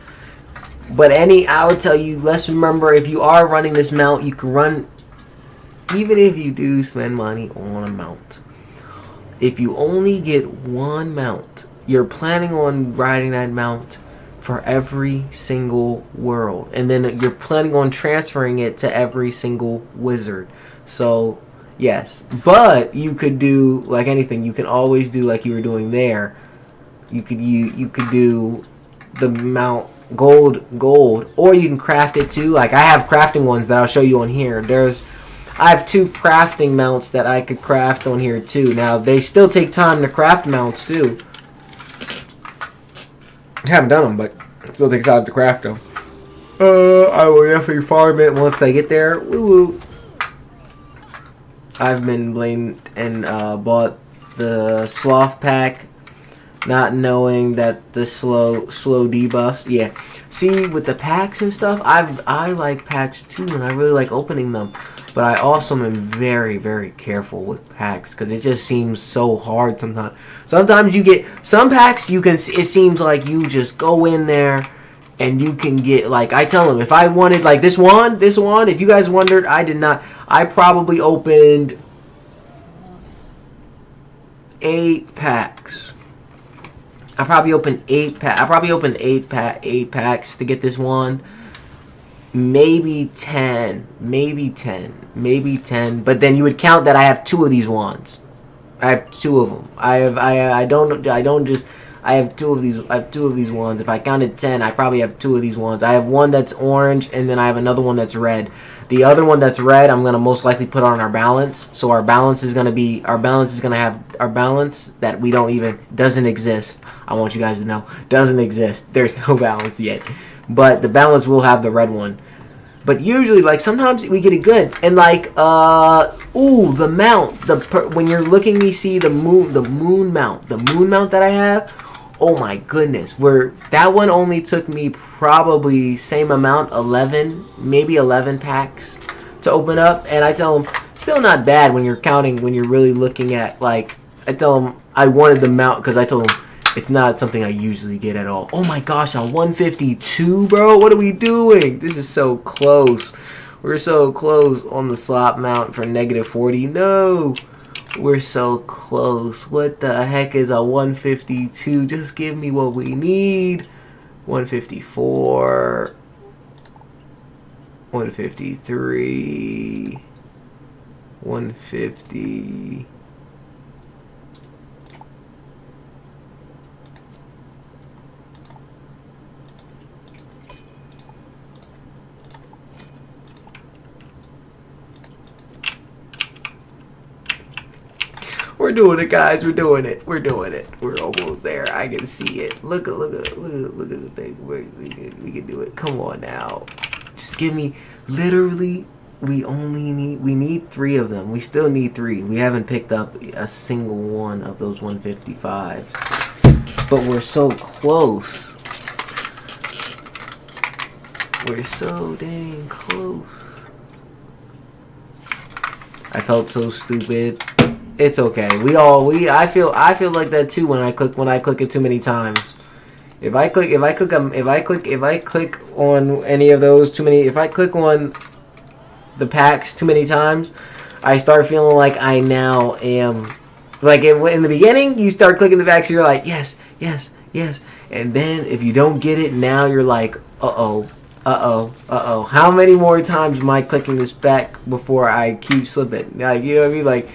But I would tell you, let's remember, if you are running this mount, you can run, even if you do spend money on a mount. If you only get one mount, you're planning on riding that mount for every single world. And then you're planning on transferring it to every single wizard. So, yes. But you could do, like anything, you can always do like you were doing there. You could do the mount gold, or you can craft it too. Like I have crafting ones that I'll show you on here. I have 2 crafting mounts that I could craft on here too. Now they still take time to craft mounts too. I haven't done them, but it still takes time to craft them. I will definitely farm it once I get there. Woo woo. I've been blamed and bought the sloth pack, not knowing that the slow debuffs. Yeah, see, with the packs and stuff, I like packs too, and I really like opening them. But I also am very, very careful with packs because it just seems so hard sometimes. Sometimes you get some packs, it seems like you just go in there and you can get, like, I tell them, if I wanted, like, this wand, if you guys wondered, I probably opened 8 packs. I probably opened 8 packs to get this wand. Maybe 10. But then you would count that I have 2 of these wands. I have 2 of them. I I have two of these ones. If I counted 10, I probably have 2 of these ones. I have one that's orange, and then I have another one that's red. The other one that's red, I'm gonna most likely put on our balance. So our balance is gonna have our balance that we don't even doesn't exist. I want you guys to know, doesn't exist. There's no balance yet, but the balance will have the red one. But usually, like, sometimes we get it good. And, like, the mount. When you're looking, you see the moon mount. The moon mount that I have. Oh, my goodness. That one only took me probably same amount, 11, maybe 11 packs to open up. And I tell them, still not bad when you're counting, when you're really looking at, like, I tell them I wanted the mount because I told them, it's not something I usually get at all. Oh my gosh, on 152, bro. What are we doing? This is so close. We're so close on the slot mount for -40. No. We're so close. What the heck is a 152? Just give me what we need. 154. 153. 150. We're doing it, guys. We're doing it. We're doing it. We're almost there. I can see it. Look at the thing. We can do it. Come on now. Just give me. Literally, we need 3 of them. We still need 3. We haven't picked up a single one of those 155s, but we're so close. We're so dang close. I felt so stupid. It's okay. I feel like that too when I click it too many times. If I click on any of those too many, if I click on the packs too many times, I start feeling like I now am, like in the beginning you start clicking the packs, you're like yes, yes, yes, and then if you don't get it, now you're like uh-oh. How many more times am I clicking this back before I keep slipping? Like, you know what I mean? Like,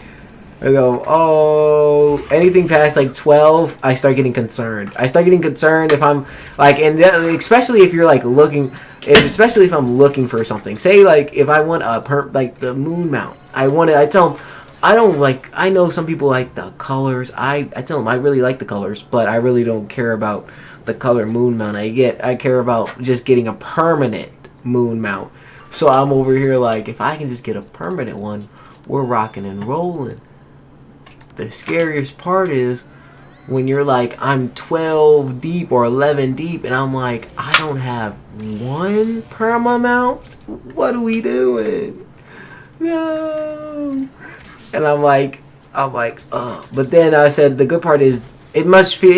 I go, oh, anything past like 12, I start getting concerned. I start getting concerned if I'm like, and especially if you're like looking, especially if I'm looking for something. Say like if I want like the moon mount, I tell them, I don't like, I know some people like the colors. I tell them I really like the colors, but I really don't care about the color moon mount. I care about just getting a permanent moon mount. So I'm over here like, if I can just get a permanent one, we're rocking and rolling. The scariest part is when you're like, I'm 12 deep or 11 deep, and I'm like, I don't have one perma mount. What are we doing? No. And I'm like, ugh. But then I said, the good part is, it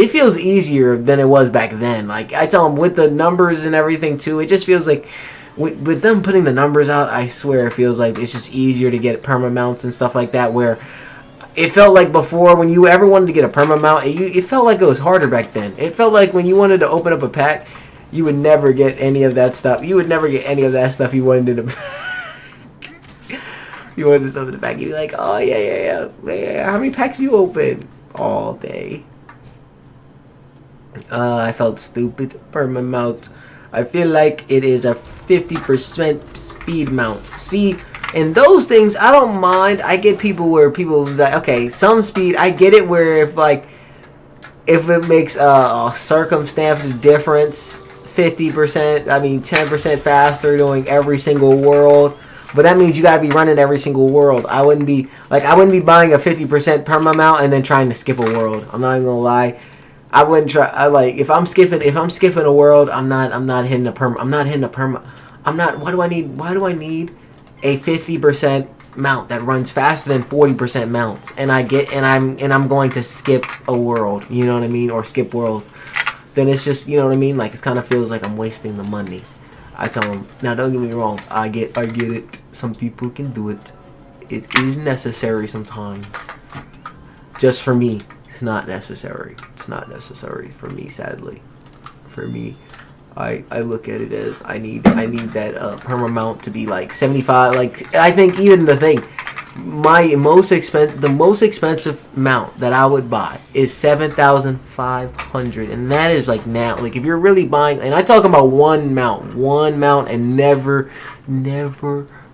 feels easier than it was back then. Like, I tell them, with the numbers and everything too, it just feels like, with them putting the numbers out, I swear it feels like it's just easier to get perma mounts and stuff like that, where it felt like before, when you ever wanted to get a perma mount, it felt like it was harder back then. It felt like when you wanted to open up a pack, you would never get any of that stuff. You would never get any of that stuff you wanted in the pack. You wanted stuff in the pack. You'd be like, oh, yeah. How many packs you open? All day. I felt stupid. Perma mount. I feel like it is a 50% speed mount. See, and those things, I don't mind. I get people like, okay, some speed, I get it, where if it makes a circumstantial difference, 50%, 10% faster doing every single world. But that means you gotta be running every single world. I wouldn't be buying a 50% perma mount and then trying to skip a world. I'm not even gonna lie. I wouldn't try. If I'm skipping a world, I'm not hitting a perma. Why do I need a 50% mount that runs faster than 40% mounts, and I'm going to skip a world, you know what I mean, or skip world? Then it's just, you know what I mean, like, it kind of feels like I'm wasting the money. I tell them, now don't get me wrong, I get it. Some people can do it. It is necessary sometimes. Just for me, it's not necessary. It's not necessary for me, sadly. For me, I look at it as I need that perma mount to be like 75. Like, I think even the thing, the most expensive mount that I would buy is 7,500, and that is like now. Like if you're really buying, and I talk about one mount, and never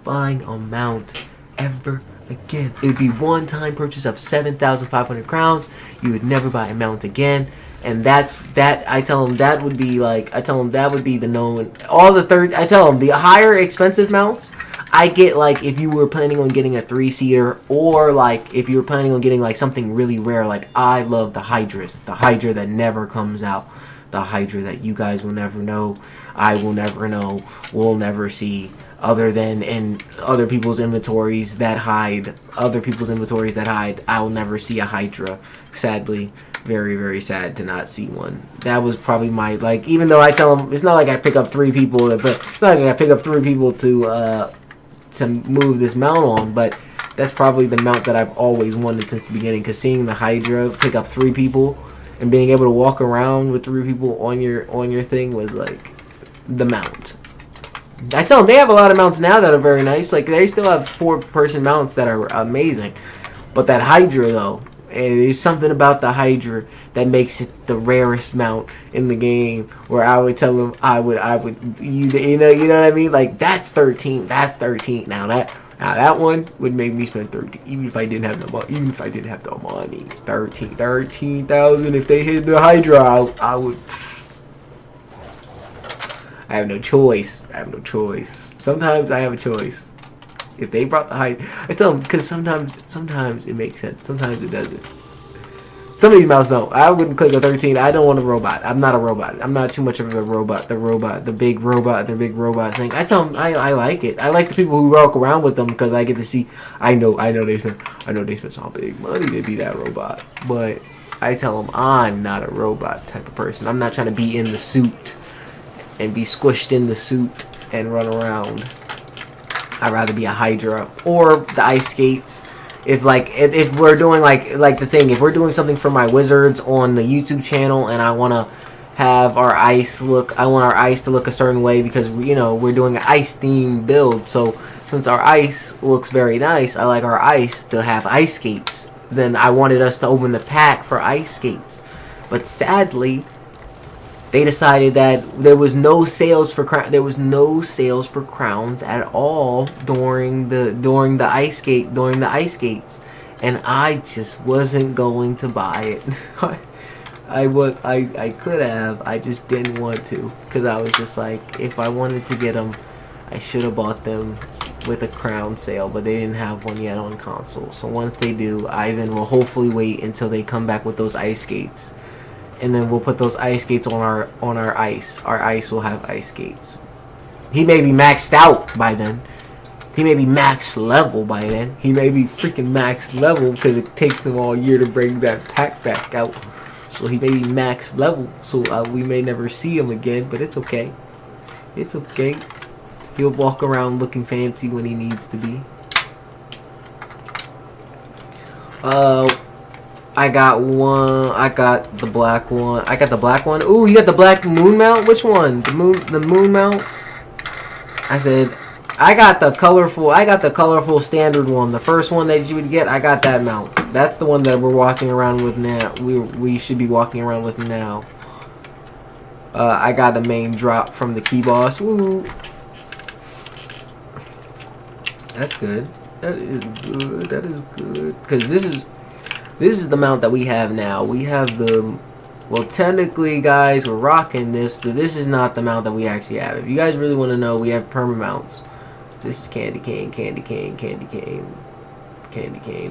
buying a mount ever again. It would be one-time purchase of 7,500 crowns. You would never buy a mount again. And I tell them that would be the known, all the third, I tell them the higher expensive mounts, I get like if you were planning on getting a 3-seater, or like if you were planning on getting like something really rare, like I love the Hydras, the Hydra that never comes out, the Hydra that you guys will never know, I will never know, will never see, other than in other people's inventories that hide, I will never see a Hydra, sadly. Very, very sad to not see one. That was probably my, like, even though I tell them, it's not like I pick up 3 people, but it's not like I pick up 3 people to move this mount on, but that's probably the mount that I've always wanted since the beginning, because seeing the Hydra pick up 3 people and being able to walk around with 3 people on your thing was like the mount. I tell them they have a lot of mounts now that are very nice. Like they still have 4-person mounts that are amazing, but that Hydra though, and there's something about the Hydra that makes it the rarest mount in the game. Where I would tell them, you know what I mean? Like that's 13. Now that one would make me spend 13, even if I didn't have the money. 13,000. If they hit the Hydra, I would. I have no choice. Sometimes I have a choice. If they brought the Hydra, I tell them, because sometimes it makes sense. Sometimes it doesn't. Some of these mounts don't. I wouldn't click a 13. I don't want a robot. I'm not a robot. I'm not too much of a robot. The big robot thing. I tell them I like it. I like the people who walk around with them because I get to see. I know they spend some big money to be that robot. But I tell them I'm not a robot type of person. I'm not trying to be in the suit and be squished in the suit and run around. I'd rather be a Hydra or the ice skates. If we're doing like the thing, if we're doing something for my wizards on the YouTube channel, and I want to have our ice to look a certain way because we're doing an ice themed build. So since our ice looks very nice, I like our ice to have ice skates. Then I wanted us to open the pack for ice skates, but sadly, they decided that there was no sales for crowns at all during the ice skates, and I just wasn't going to buy it. I could have, I just didn't want to, because I was just like, if I wanted to get them, I should have bought them with a crown sale, but they didn't have one yet on console. So once they do, I then will hopefully wait until they come back with those ice skates. And then we'll put those ice skates on our ice. Our ice will have ice skates. He may be maxed out by then. He may be max level by then. He may be freaking max level because it takes them all year to bring that pack back out. So he may be max level. So we may never see him again, but it's okay. It's okay. He'll walk around looking fancy when he needs to be. I got the black one. Ooh, you got the black moon mount? Which one? The moon mount? I said, I got the colorful standard one. The first one that you would get, I got that mount. That's the one that we're walking around with now. We should be walking around with now. I got the main drop from the key boss. Woo. That's good. That is good. Because this is the mount that we have now. We have the... Well, technically, guys, we're rocking this. This is not the mount that we actually have. If you guys really want to know, we have perma mounts. This is candy cane.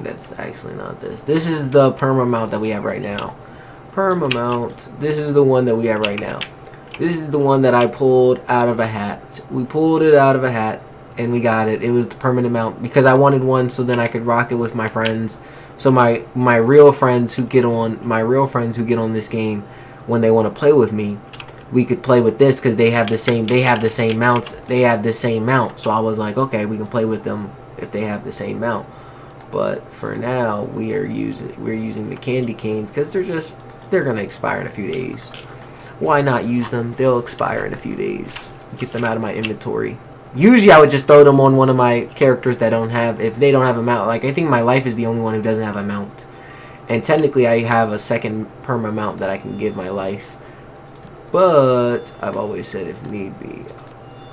That's actually not this. This is the perma mount that we have right now. Perma mount. This is the one that we have right now. This is the one that I pulled out of a hat. We pulled it out of a hat, and we got it. It was the permanent mount because I wanted one so then I could rock it with my friends. So my real friends who get on this game when they want to play with me, we could play with this because they have the same mounts. They have the same mount. So I was like, okay, we can play with them if they have the same mount. But for now, we're using the candy canes because they're gonna expire in a few days. Why not use them? They'll expire in a few days. Get them out of my inventory. Usually I would just throw them on one of my characters that don't have, if they don't have a mount. Like, I think my life is the only one who doesn't have a mount. And technically I have a second perma mount that I can give my life. But I've always said if need be,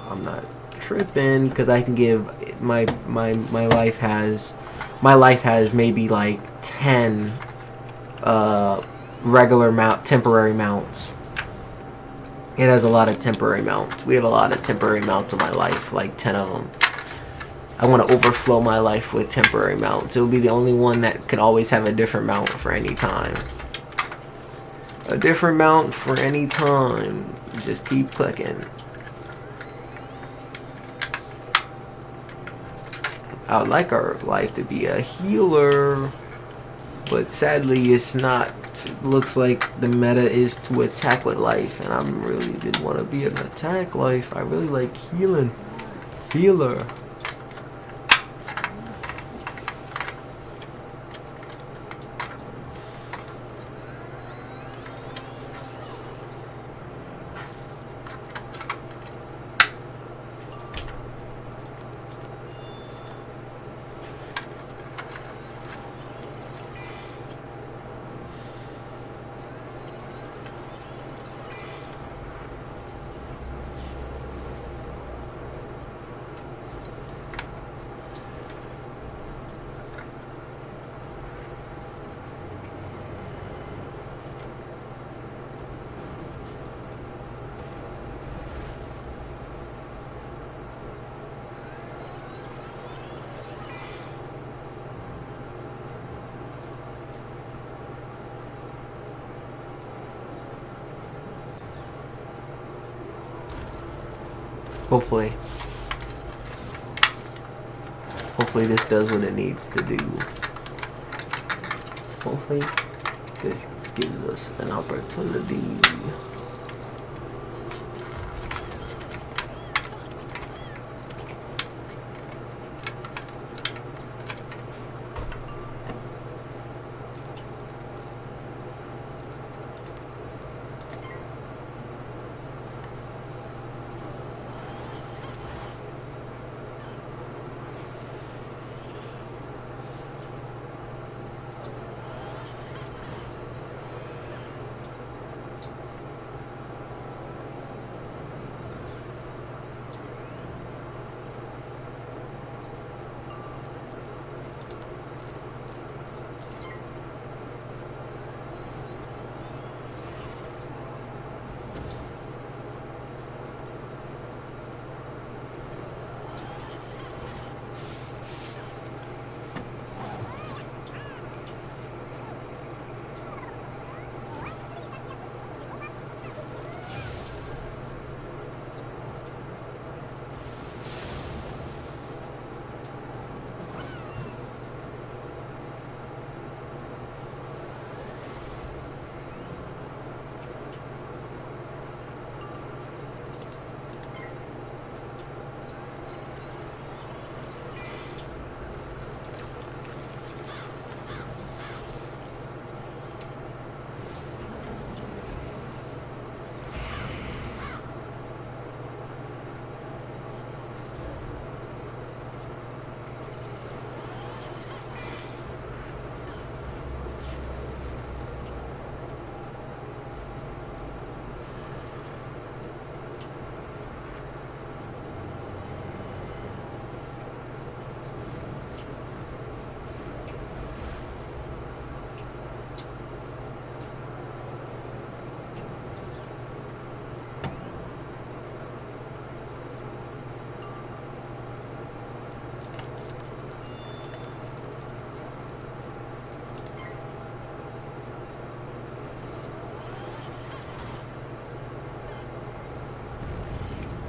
I'm not tripping, because I can give my life has maybe like 10 regular mount, temporary mounts. It has a lot of temporary mounts. We have a lot of temporary mounts in my life, like 10 of them. I want to overflow my life with temporary mounts. It will be the only one that could always have a different mount for any time. A different mount for any time. Just keep clicking. I would like our life to be a healer, but sadly it's not. It looks like the meta is to attack with life, and I really didn't want to be an attack life. I really like healing. Healer. Hopefully. Hopefully this does what it needs to do. Hopefully this gives us an opportunity.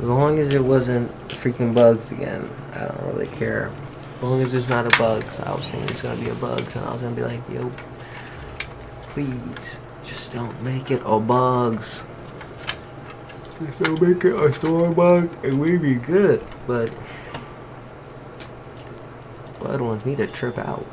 As long as it wasn't freaking bugs again, I don't really care. As long as it's not a bug. So I was thinking it's gonna be a bug, so I was gonna be like, yo, please, just don't make it a bugs. Just don't make it a store bug, and we be good. But Bud wants me to trip out.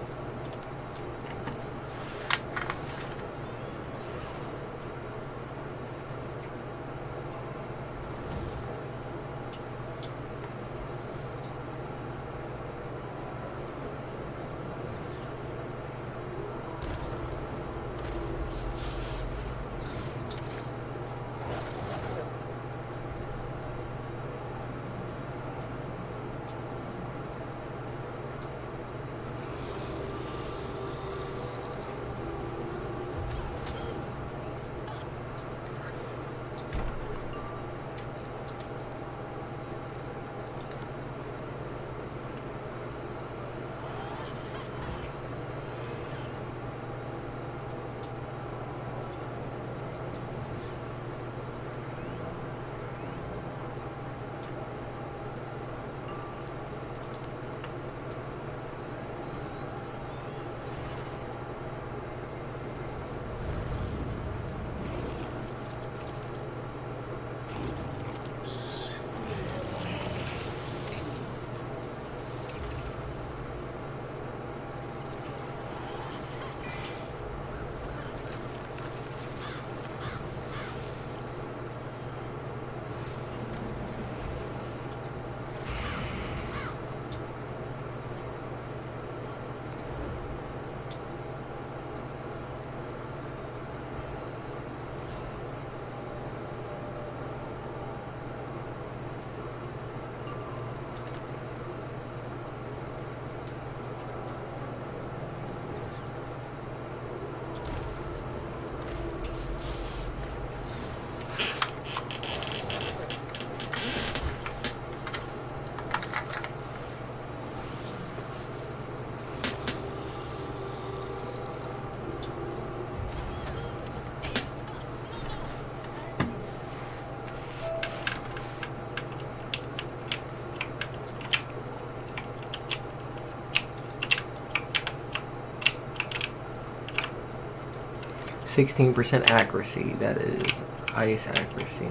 16% accuracy. That is ice accuracy.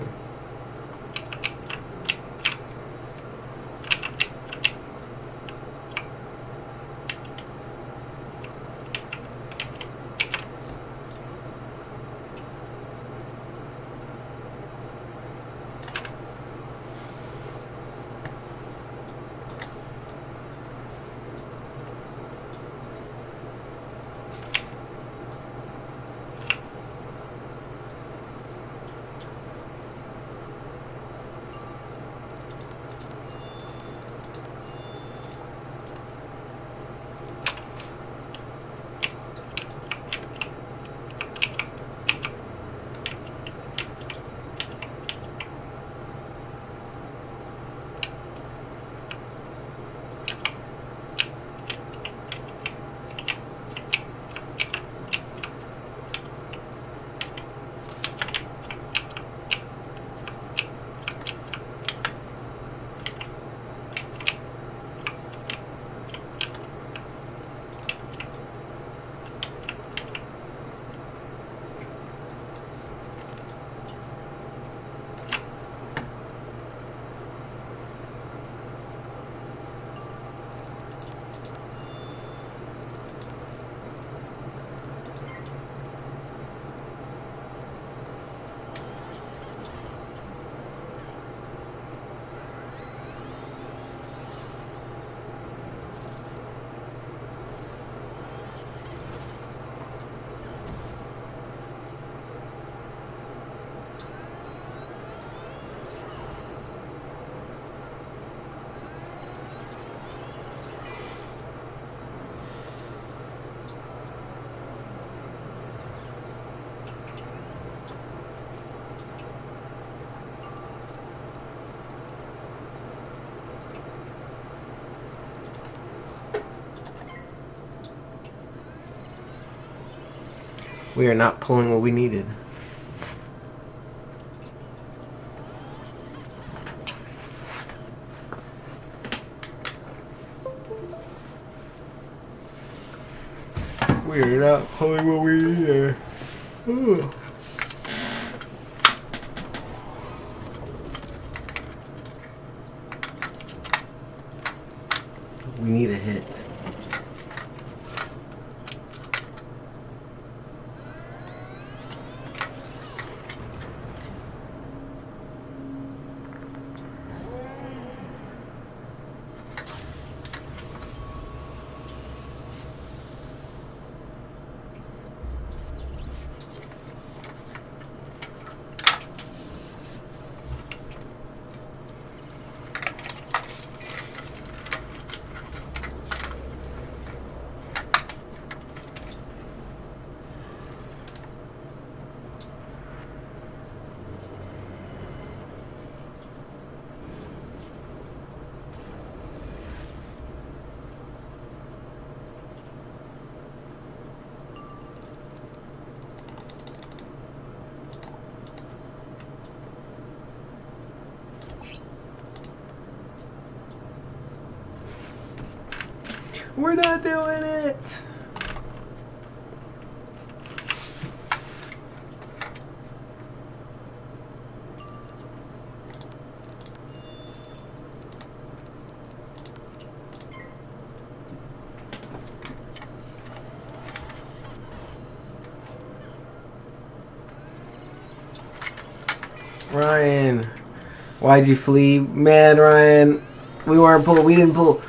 We are not pulling what we needed. We are not pulling what we needed. Ooh. We need a hit. We're not doing it. Ryan, why'd you flee? Man, Ryan, we weren't pull. We didn't pull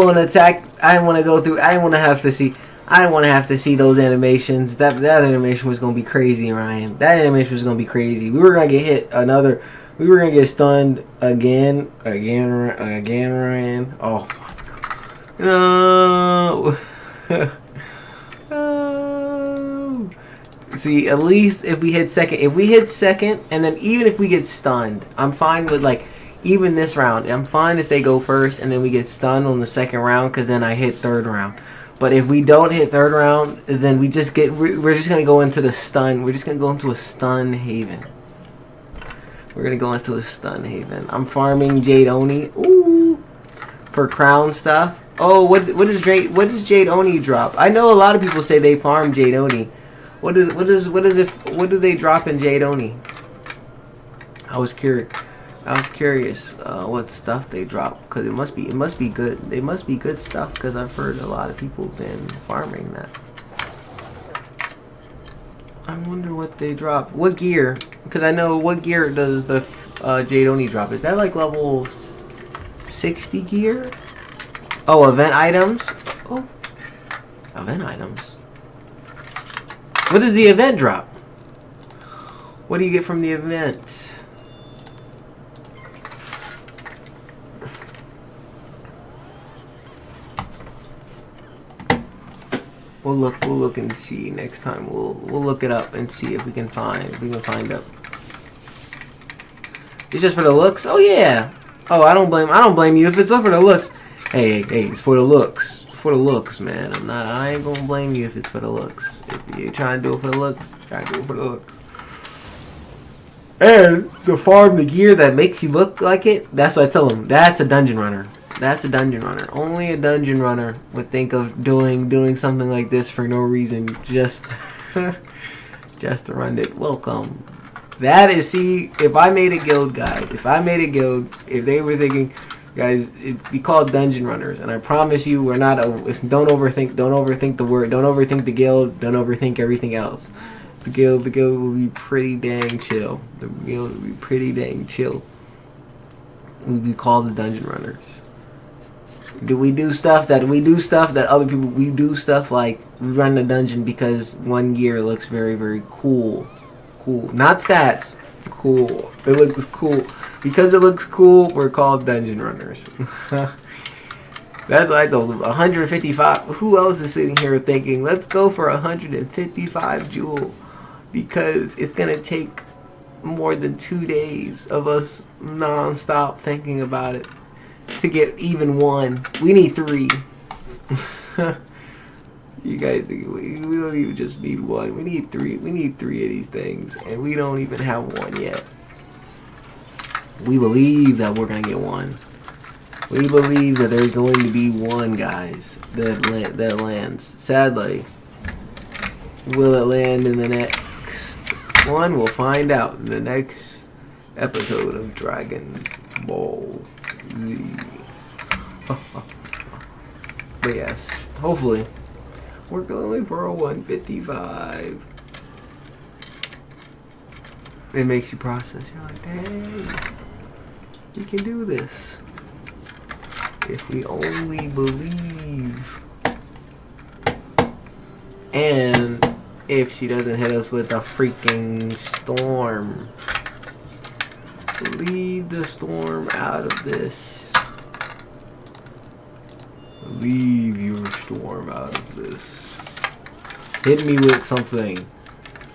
an attack. I didn't want to go through. I didn't want to have to see those animations. That animation was gonna be crazy, Ryan. That animation was gonna be crazy. We were gonna get hit another. We were gonna get stunned again, Ryan. Oh my God. No. No. See, at least if we hit second, and then even if we get stunned, I'm fine with like. Even this round, I'm fine if they go first and then we get stunned on the second round because then I hit third round. But if we don't hit third round, then we're just going to go into the stun. We're just going to go into a stun haven. We're going to go into a stun haven. I'm farming Jade Oni. Ooh. For crown stuff. Oh, what does Jade Oni drop? I know a lot of people say they farm Jade Oni. What do they drop in Jade Oni? I was curious. What stuff they drop, because it must be good. It must be good stuff, because I've heard a lot of people been farming that. I wonder what they drop. What gear? Because I know what gear does the Jade Oni drop. Is that like level 60 gear? Oh, event items. Oh, event items. What does the event drop? What do you get from the event? We'll look and see next time. We'll look it up and see if we can find out. It's just for the looks. Oh yeah. Oh, I don't blame you if it's for the looks. Hey, it's for the looks. For the looks, man. I ain't gonna blame you if it's for the looks. If you're trying to do it for the looks, try to do it for the looks. And to farm the gear that makes you look like it, that's what I tell them. That's a dungeon runner. That's a dungeon runner. Only a dungeon runner would think of doing something like this for no reason, just just to run it. Welcome. That is, see, if I made a guild guide, if they were thinking, guys, it'd be called dungeon runners, and I promise you, we're not. Don't overthink the word. Don't overthink the guild. Don't overthink everything else. The guild will be pretty dang chill. The guild will be pretty dang chill. We'd be called the dungeon runners. We do stuff that other people, we do stuff like we run the dungeon because one gear looks very, very cool. Not stats. Cool. It looks cool. Because it looks cool, we're called dungeon runners. That's what I told them. 155. Who else is sitting here thinking, let's go for 155 jewel? Because it's going to take more than 2 days of us non-stop thinking about it to get even one. We need 3. You guys think we don't even just need 1. We need 3. We need 3 of these things, and we don't even have 1 yet. We believe that we're gonna get 1. We believe that there's going to be 1, guys, that lands. Sadly, will it land in the next one? We'll find out in the next episode of Dragon Ball Z. But yes, hopefully, we're going for a 155. It makes you process. You're like, dang, we can do this. If we only believe. And if she doesn't hit us with a freaking storm. Leave the storm out of this. Leave your storm out of this. Hit me with something.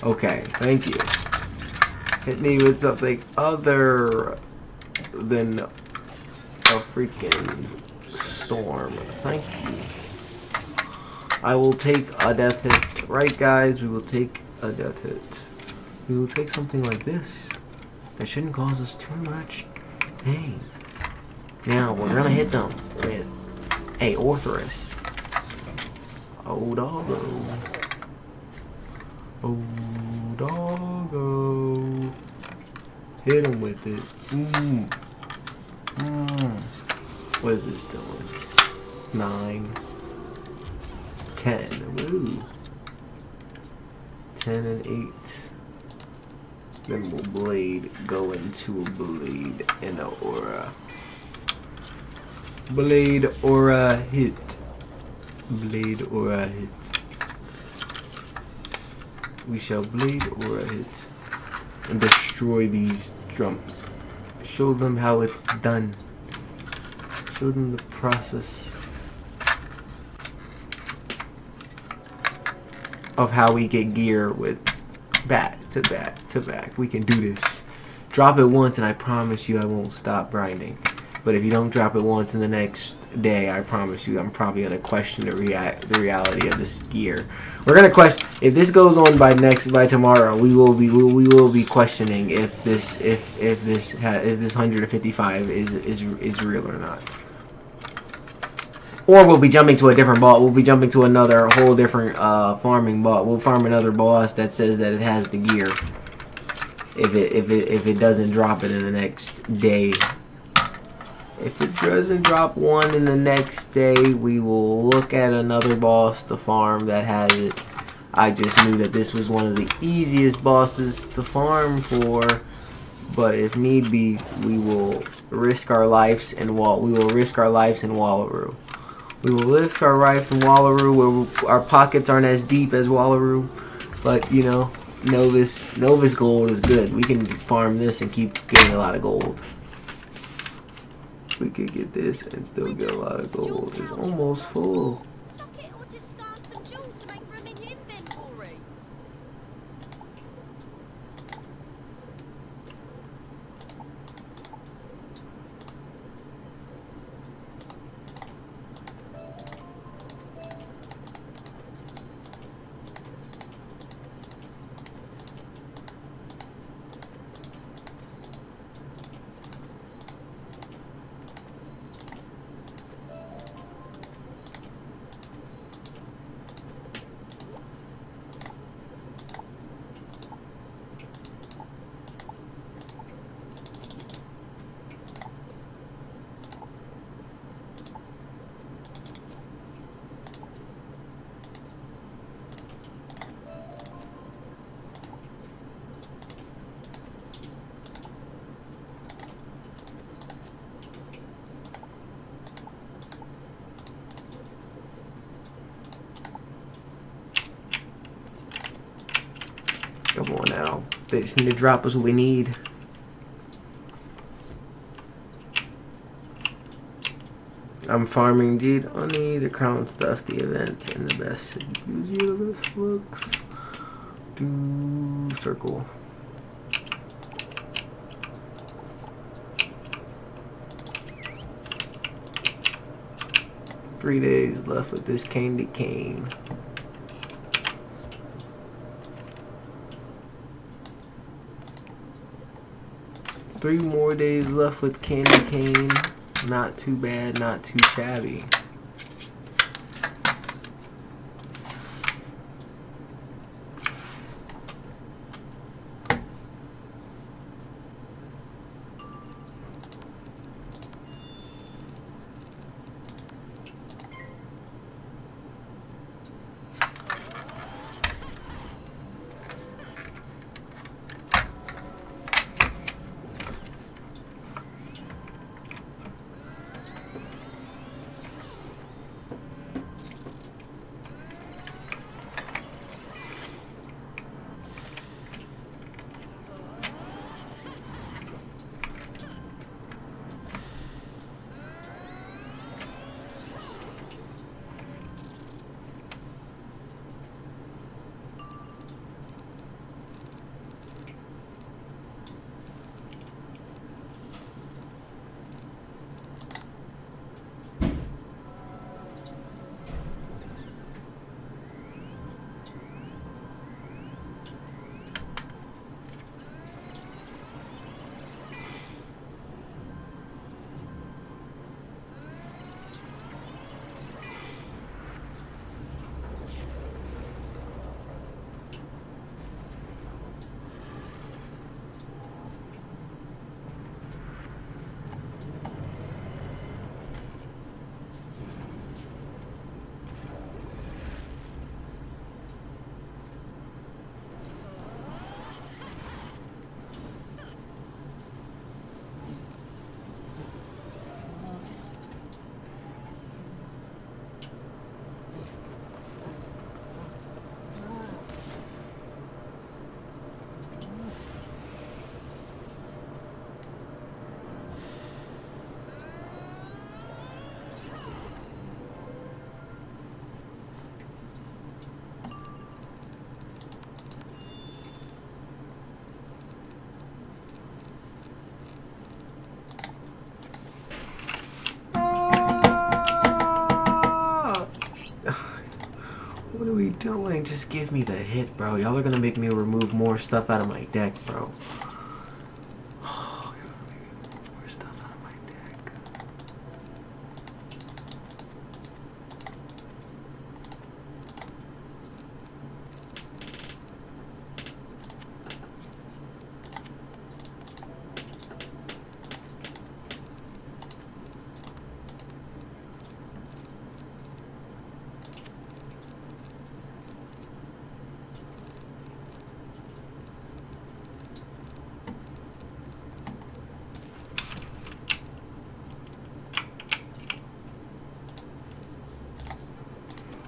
Okay, thank you. Hit me with something other than a freaking storm. Thank you. I will take a death hit. Right, guys? We will take a death hit. We will take something like this. That shouldn't cause us too much pain. Now, we're gonna hit them with a Orthrus. Oh, doggo. Oh, doggo. Hit him with it. What is this doing? 9. 10. Woo. 10 and 8. Then we'll blade go into a blade and an aura. Blade aura hit. Blade aura hit. We shall blade aura hit and destroy these drums. Show them how it's done. Show them the process of how we get gear with back to back to back. We can do this. Drop it once and I promise you I won't stop grinding. But if you don't drop it once in the next day, I promise you I'm probably going to question the reality of this gear. We're going to question if this goes on by tomorrow. We will be questioning if this 155 is real or not. Or we'll be jumping to a different boss. We'll be jumping to another whole different farming boss. We'll farm another boss that says that it has the gear. If it doesn't drop it in the next day. If it doesn't drop one in the next day, we will look at another boss to farm that has it. I just knew that this was one of the easiest bosses to farm for, but if need be, we will risk our lives in Wallaroo. We will risk our lives in Wallaroo. We will live our life in Wallaroo, where our pockets aren't as deep as Wallaroo, but you know, Novice gold is good. We can farm this and keep getting a lot of gold. We could get this and still get a lot of gold. It's almost full. Come on now. They just need to drop us what we need. I'm farming Deed Honey, the crown stuff, the event, and the best. The best looks. Do circle. Three days left with this candy cane. Three more days left with candy cane. Not too bad, not too shabby. What are we doing? Just give me the hit, bro. Y'all are gonna make me remove more stuff out of my deck, bro. Oh, you're gonna make me remove more stuff out of my deck.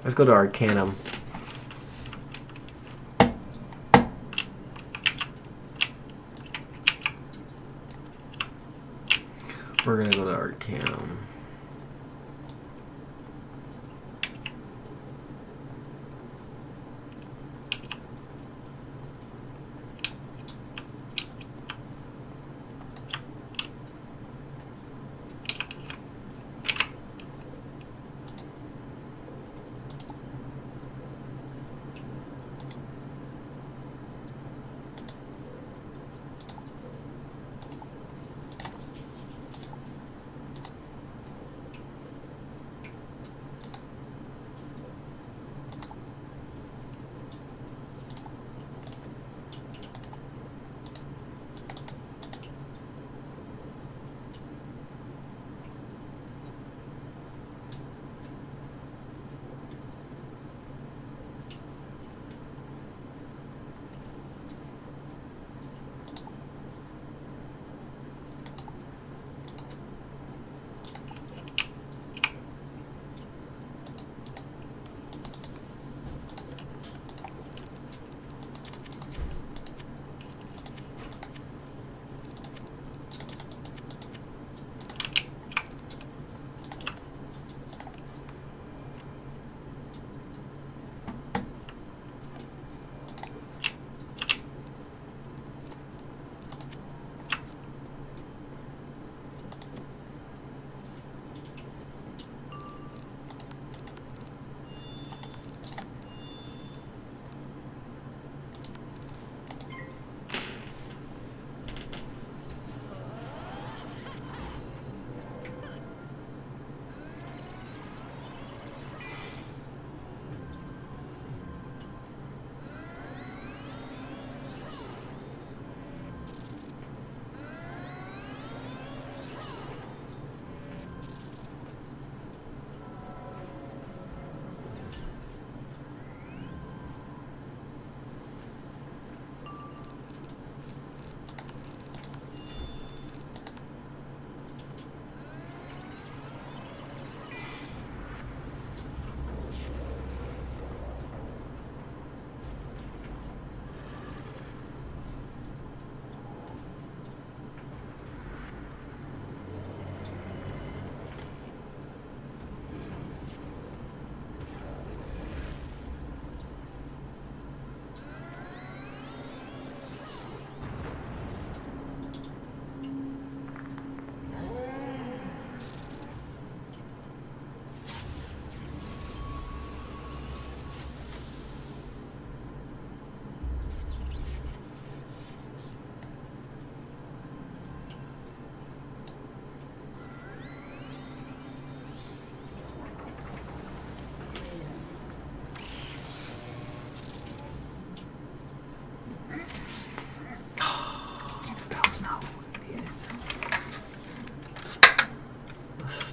Let's go to Arcanum. We're gonna go to Arcanum.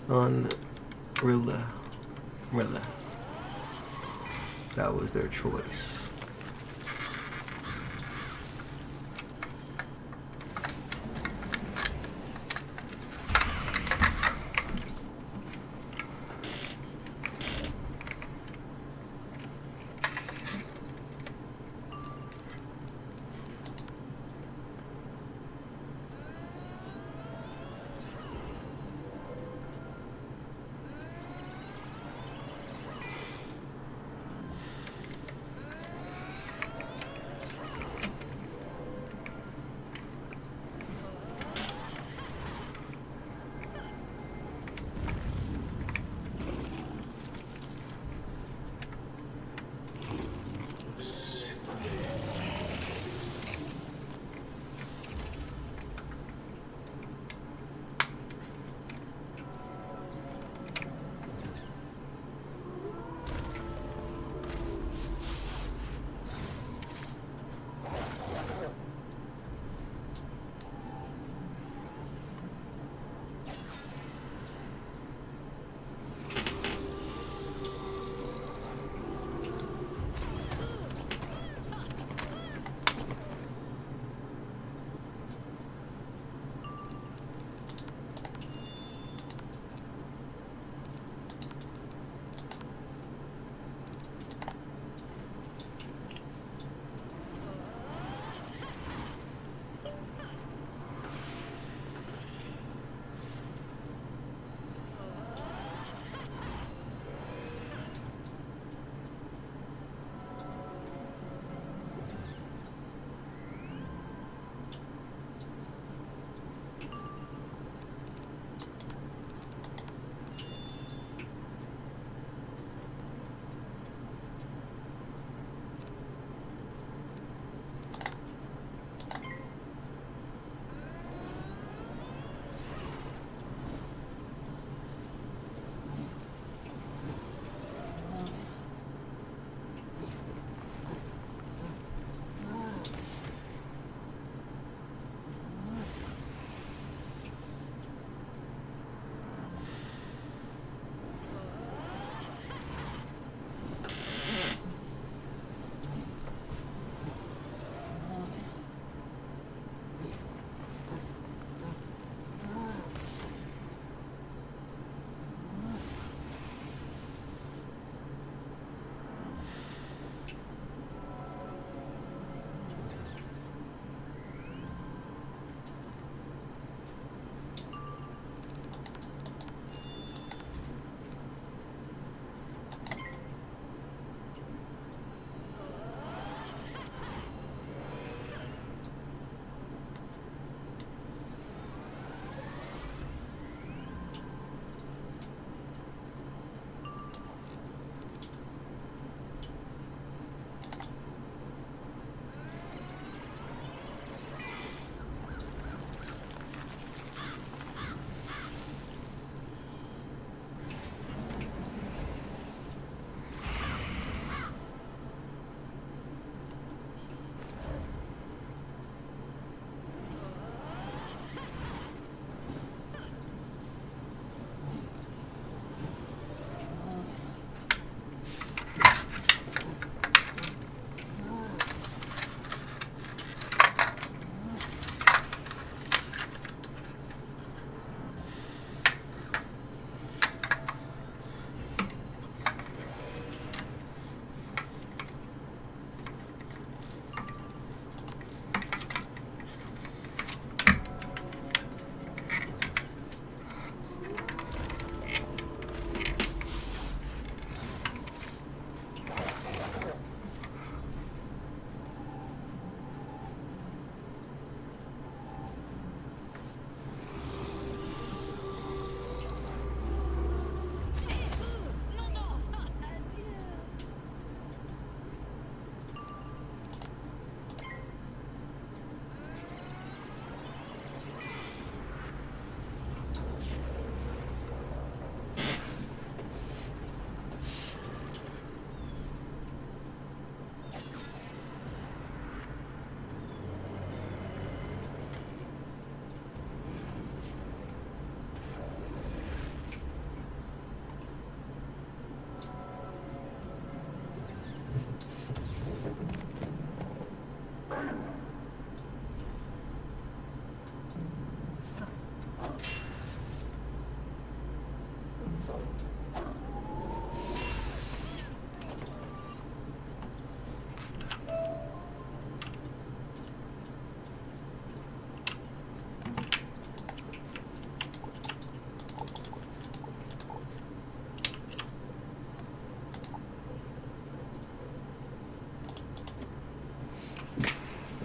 On Rilla. That was their choice.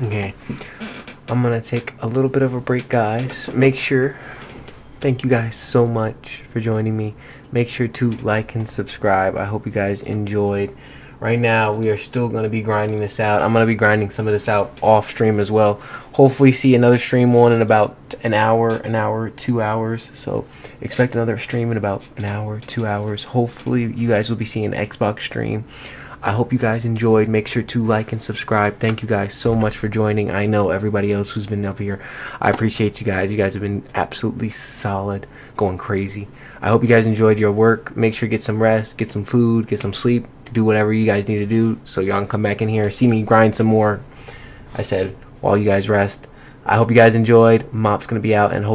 Okay. I'm gonna take a little bit of a break, guys. Thank you guys so much for joining me. Make sure to like and subscribe. I hope you guys enjoyed. Right now, we are still going to be grinding this out. I'm going to be grinding some of this out off stream as well. Hopefully see another stream on in about an hour, 2 hours. So expect another stream in about an hour, 2 hours. Hopefully you guys will be seeing an Xbox stream. I hope you guys enjoyed. Make sure to like and subscribe. Thank you guys so much for joining. I know everybody else who's been up here, I appreciate you guys. You guys have been absolutely solid, going crazy. I hope you guys enjoyed your work. Make sure to get some rest, get some food, get some sleep, do whatever you guys need to do so y'all can come back in here, see me grind some more. I said, while you guys rest. I hope you guys enjoyed. Mop's going to be out and hope